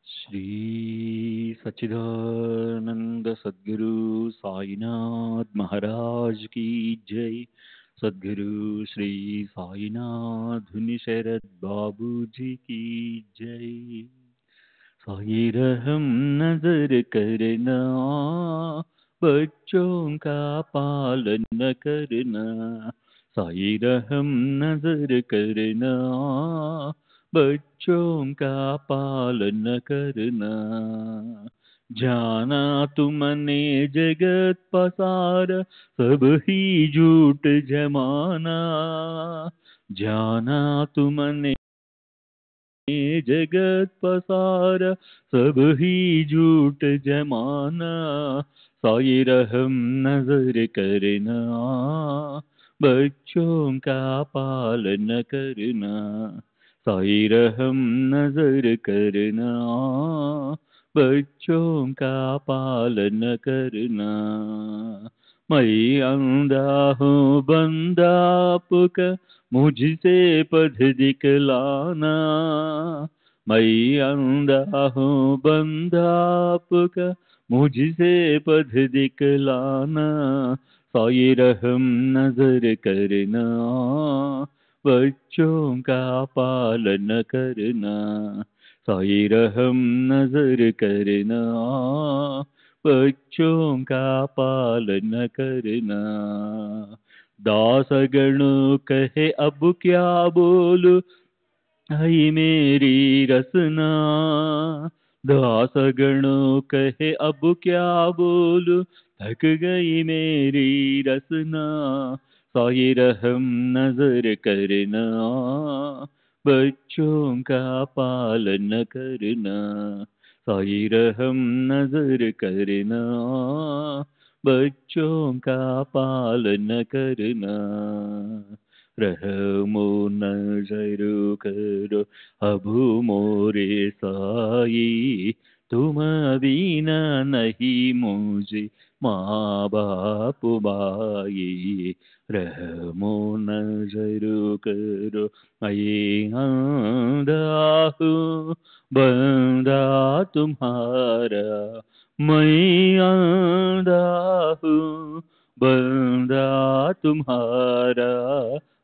श्री सच्चिदानंद सद्गुरु साईनाथ महाराज की जय. सद्गुरु श्री साईनाथ धुनि शरद बाबू जी की जय. साई रहम नजर करना, बच्चों का पालन करना. साई रहम नजर करना, बच्चों का पालन करना. जाना तुमने जगत पसार, सब ही झूठ जमाना. जाना तुमने जगत पसार, सब ही झूठ जमाना. साई रहम नजर करना, बच्चों का पालन करना. साई रहम नजर करना, बच्चों का पालन करना. मैं अंधा हूँ बंदा आपका, मुझसे पथ दिखलाना. मैं अंधा हूँ बंदा आपका, मुझसे पथ दिखलाना. साई रहम नजर करना, बच्चों का पालन करना. साई रहम नजर करना, बच्चों का पालन करना. दासगणों कहे अब क्या बोलूं, आई मेरी रसना. दासगणों कहे अब क्या बोलूं, थक गई मेरी रसना. साई रहम नजर करना, बच्चों का पालन करना. साई रहम नजर करना, बच्चों का पालन करना. रहमो नजर करो अब मोरे साई, तुम बिना नहीं मुझे माँ बाप भाई, रहमो नजर करो मैं अंधा हूँ बंदा तुम्हारा, मैं अंधा हूँ बंदा तुम्हारा,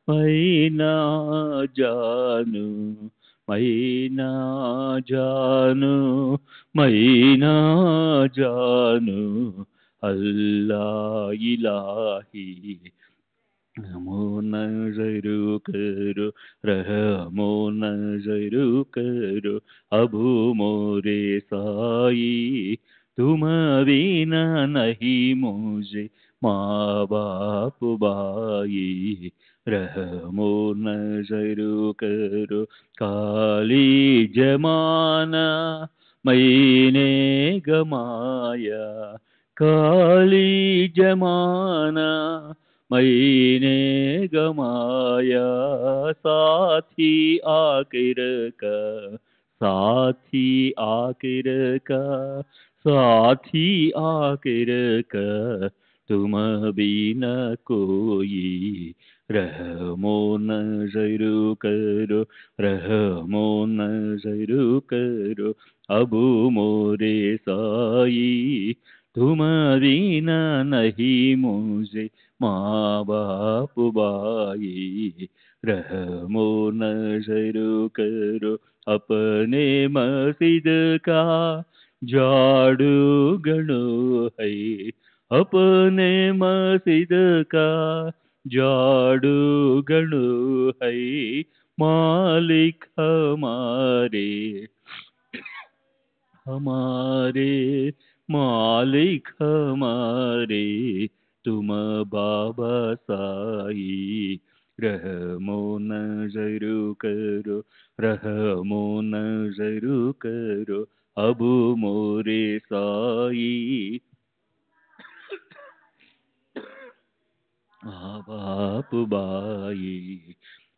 मैं ना जानू मैं ना जानू मैं ना जानू अल्लाह इलाही, रहमो नजर करो रहमो नजर करो अब मोरे साई, तुम बिना नहीं मुझे माँ बाप भाई, रहमो नजर करो काली जमाना मैंने गमाया, काली जमाना मैंने गमाया, साथी आखिर का साथी आखिर का साथी आखिर का, तुम बिना कोई, रहमो नजर करो रहमो नजर करो अब मोरे साई, तुम बिना नहीं मुझे माँ बाप भाई, रहमो नजर करो अपने मस्जिद का झाड़ू गणो है, अपने मस्जिद का झाड़ू गणो है, मालिक हमारे हमारे मालिक हमारे, तुम बाबा साई, रहमो नजर करो रहमो नजर करो अब मोरे साई, बाप बाई,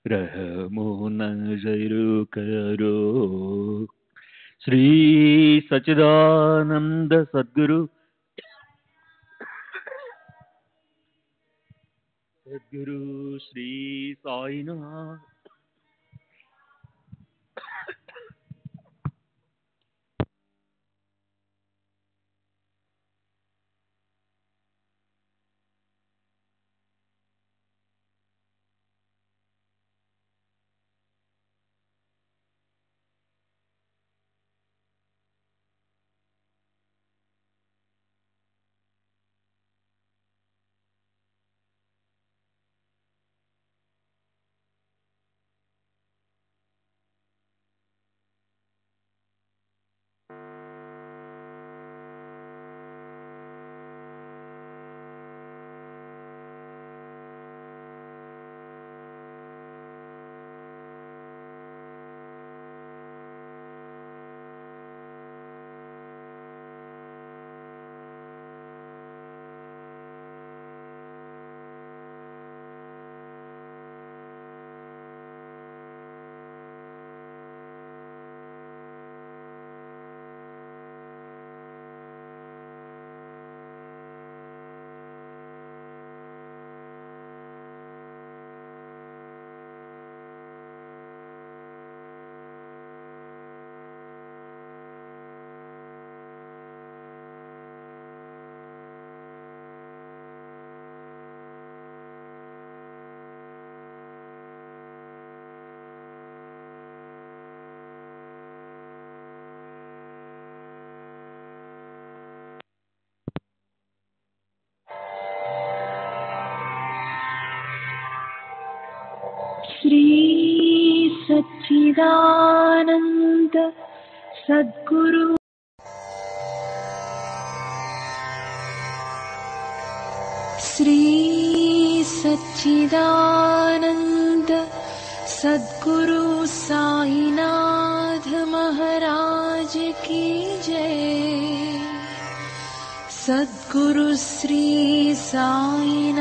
रहमो नजर करो। श्री सच्चिदानंद सद्गुरु श्री साईनाथ श्री सच्चिदानंद सद्गुरु श्री सच्चिदानंद सद्गुरु साईनाथ महाराज की जय। सद्गुरु श्री साईनाथुनि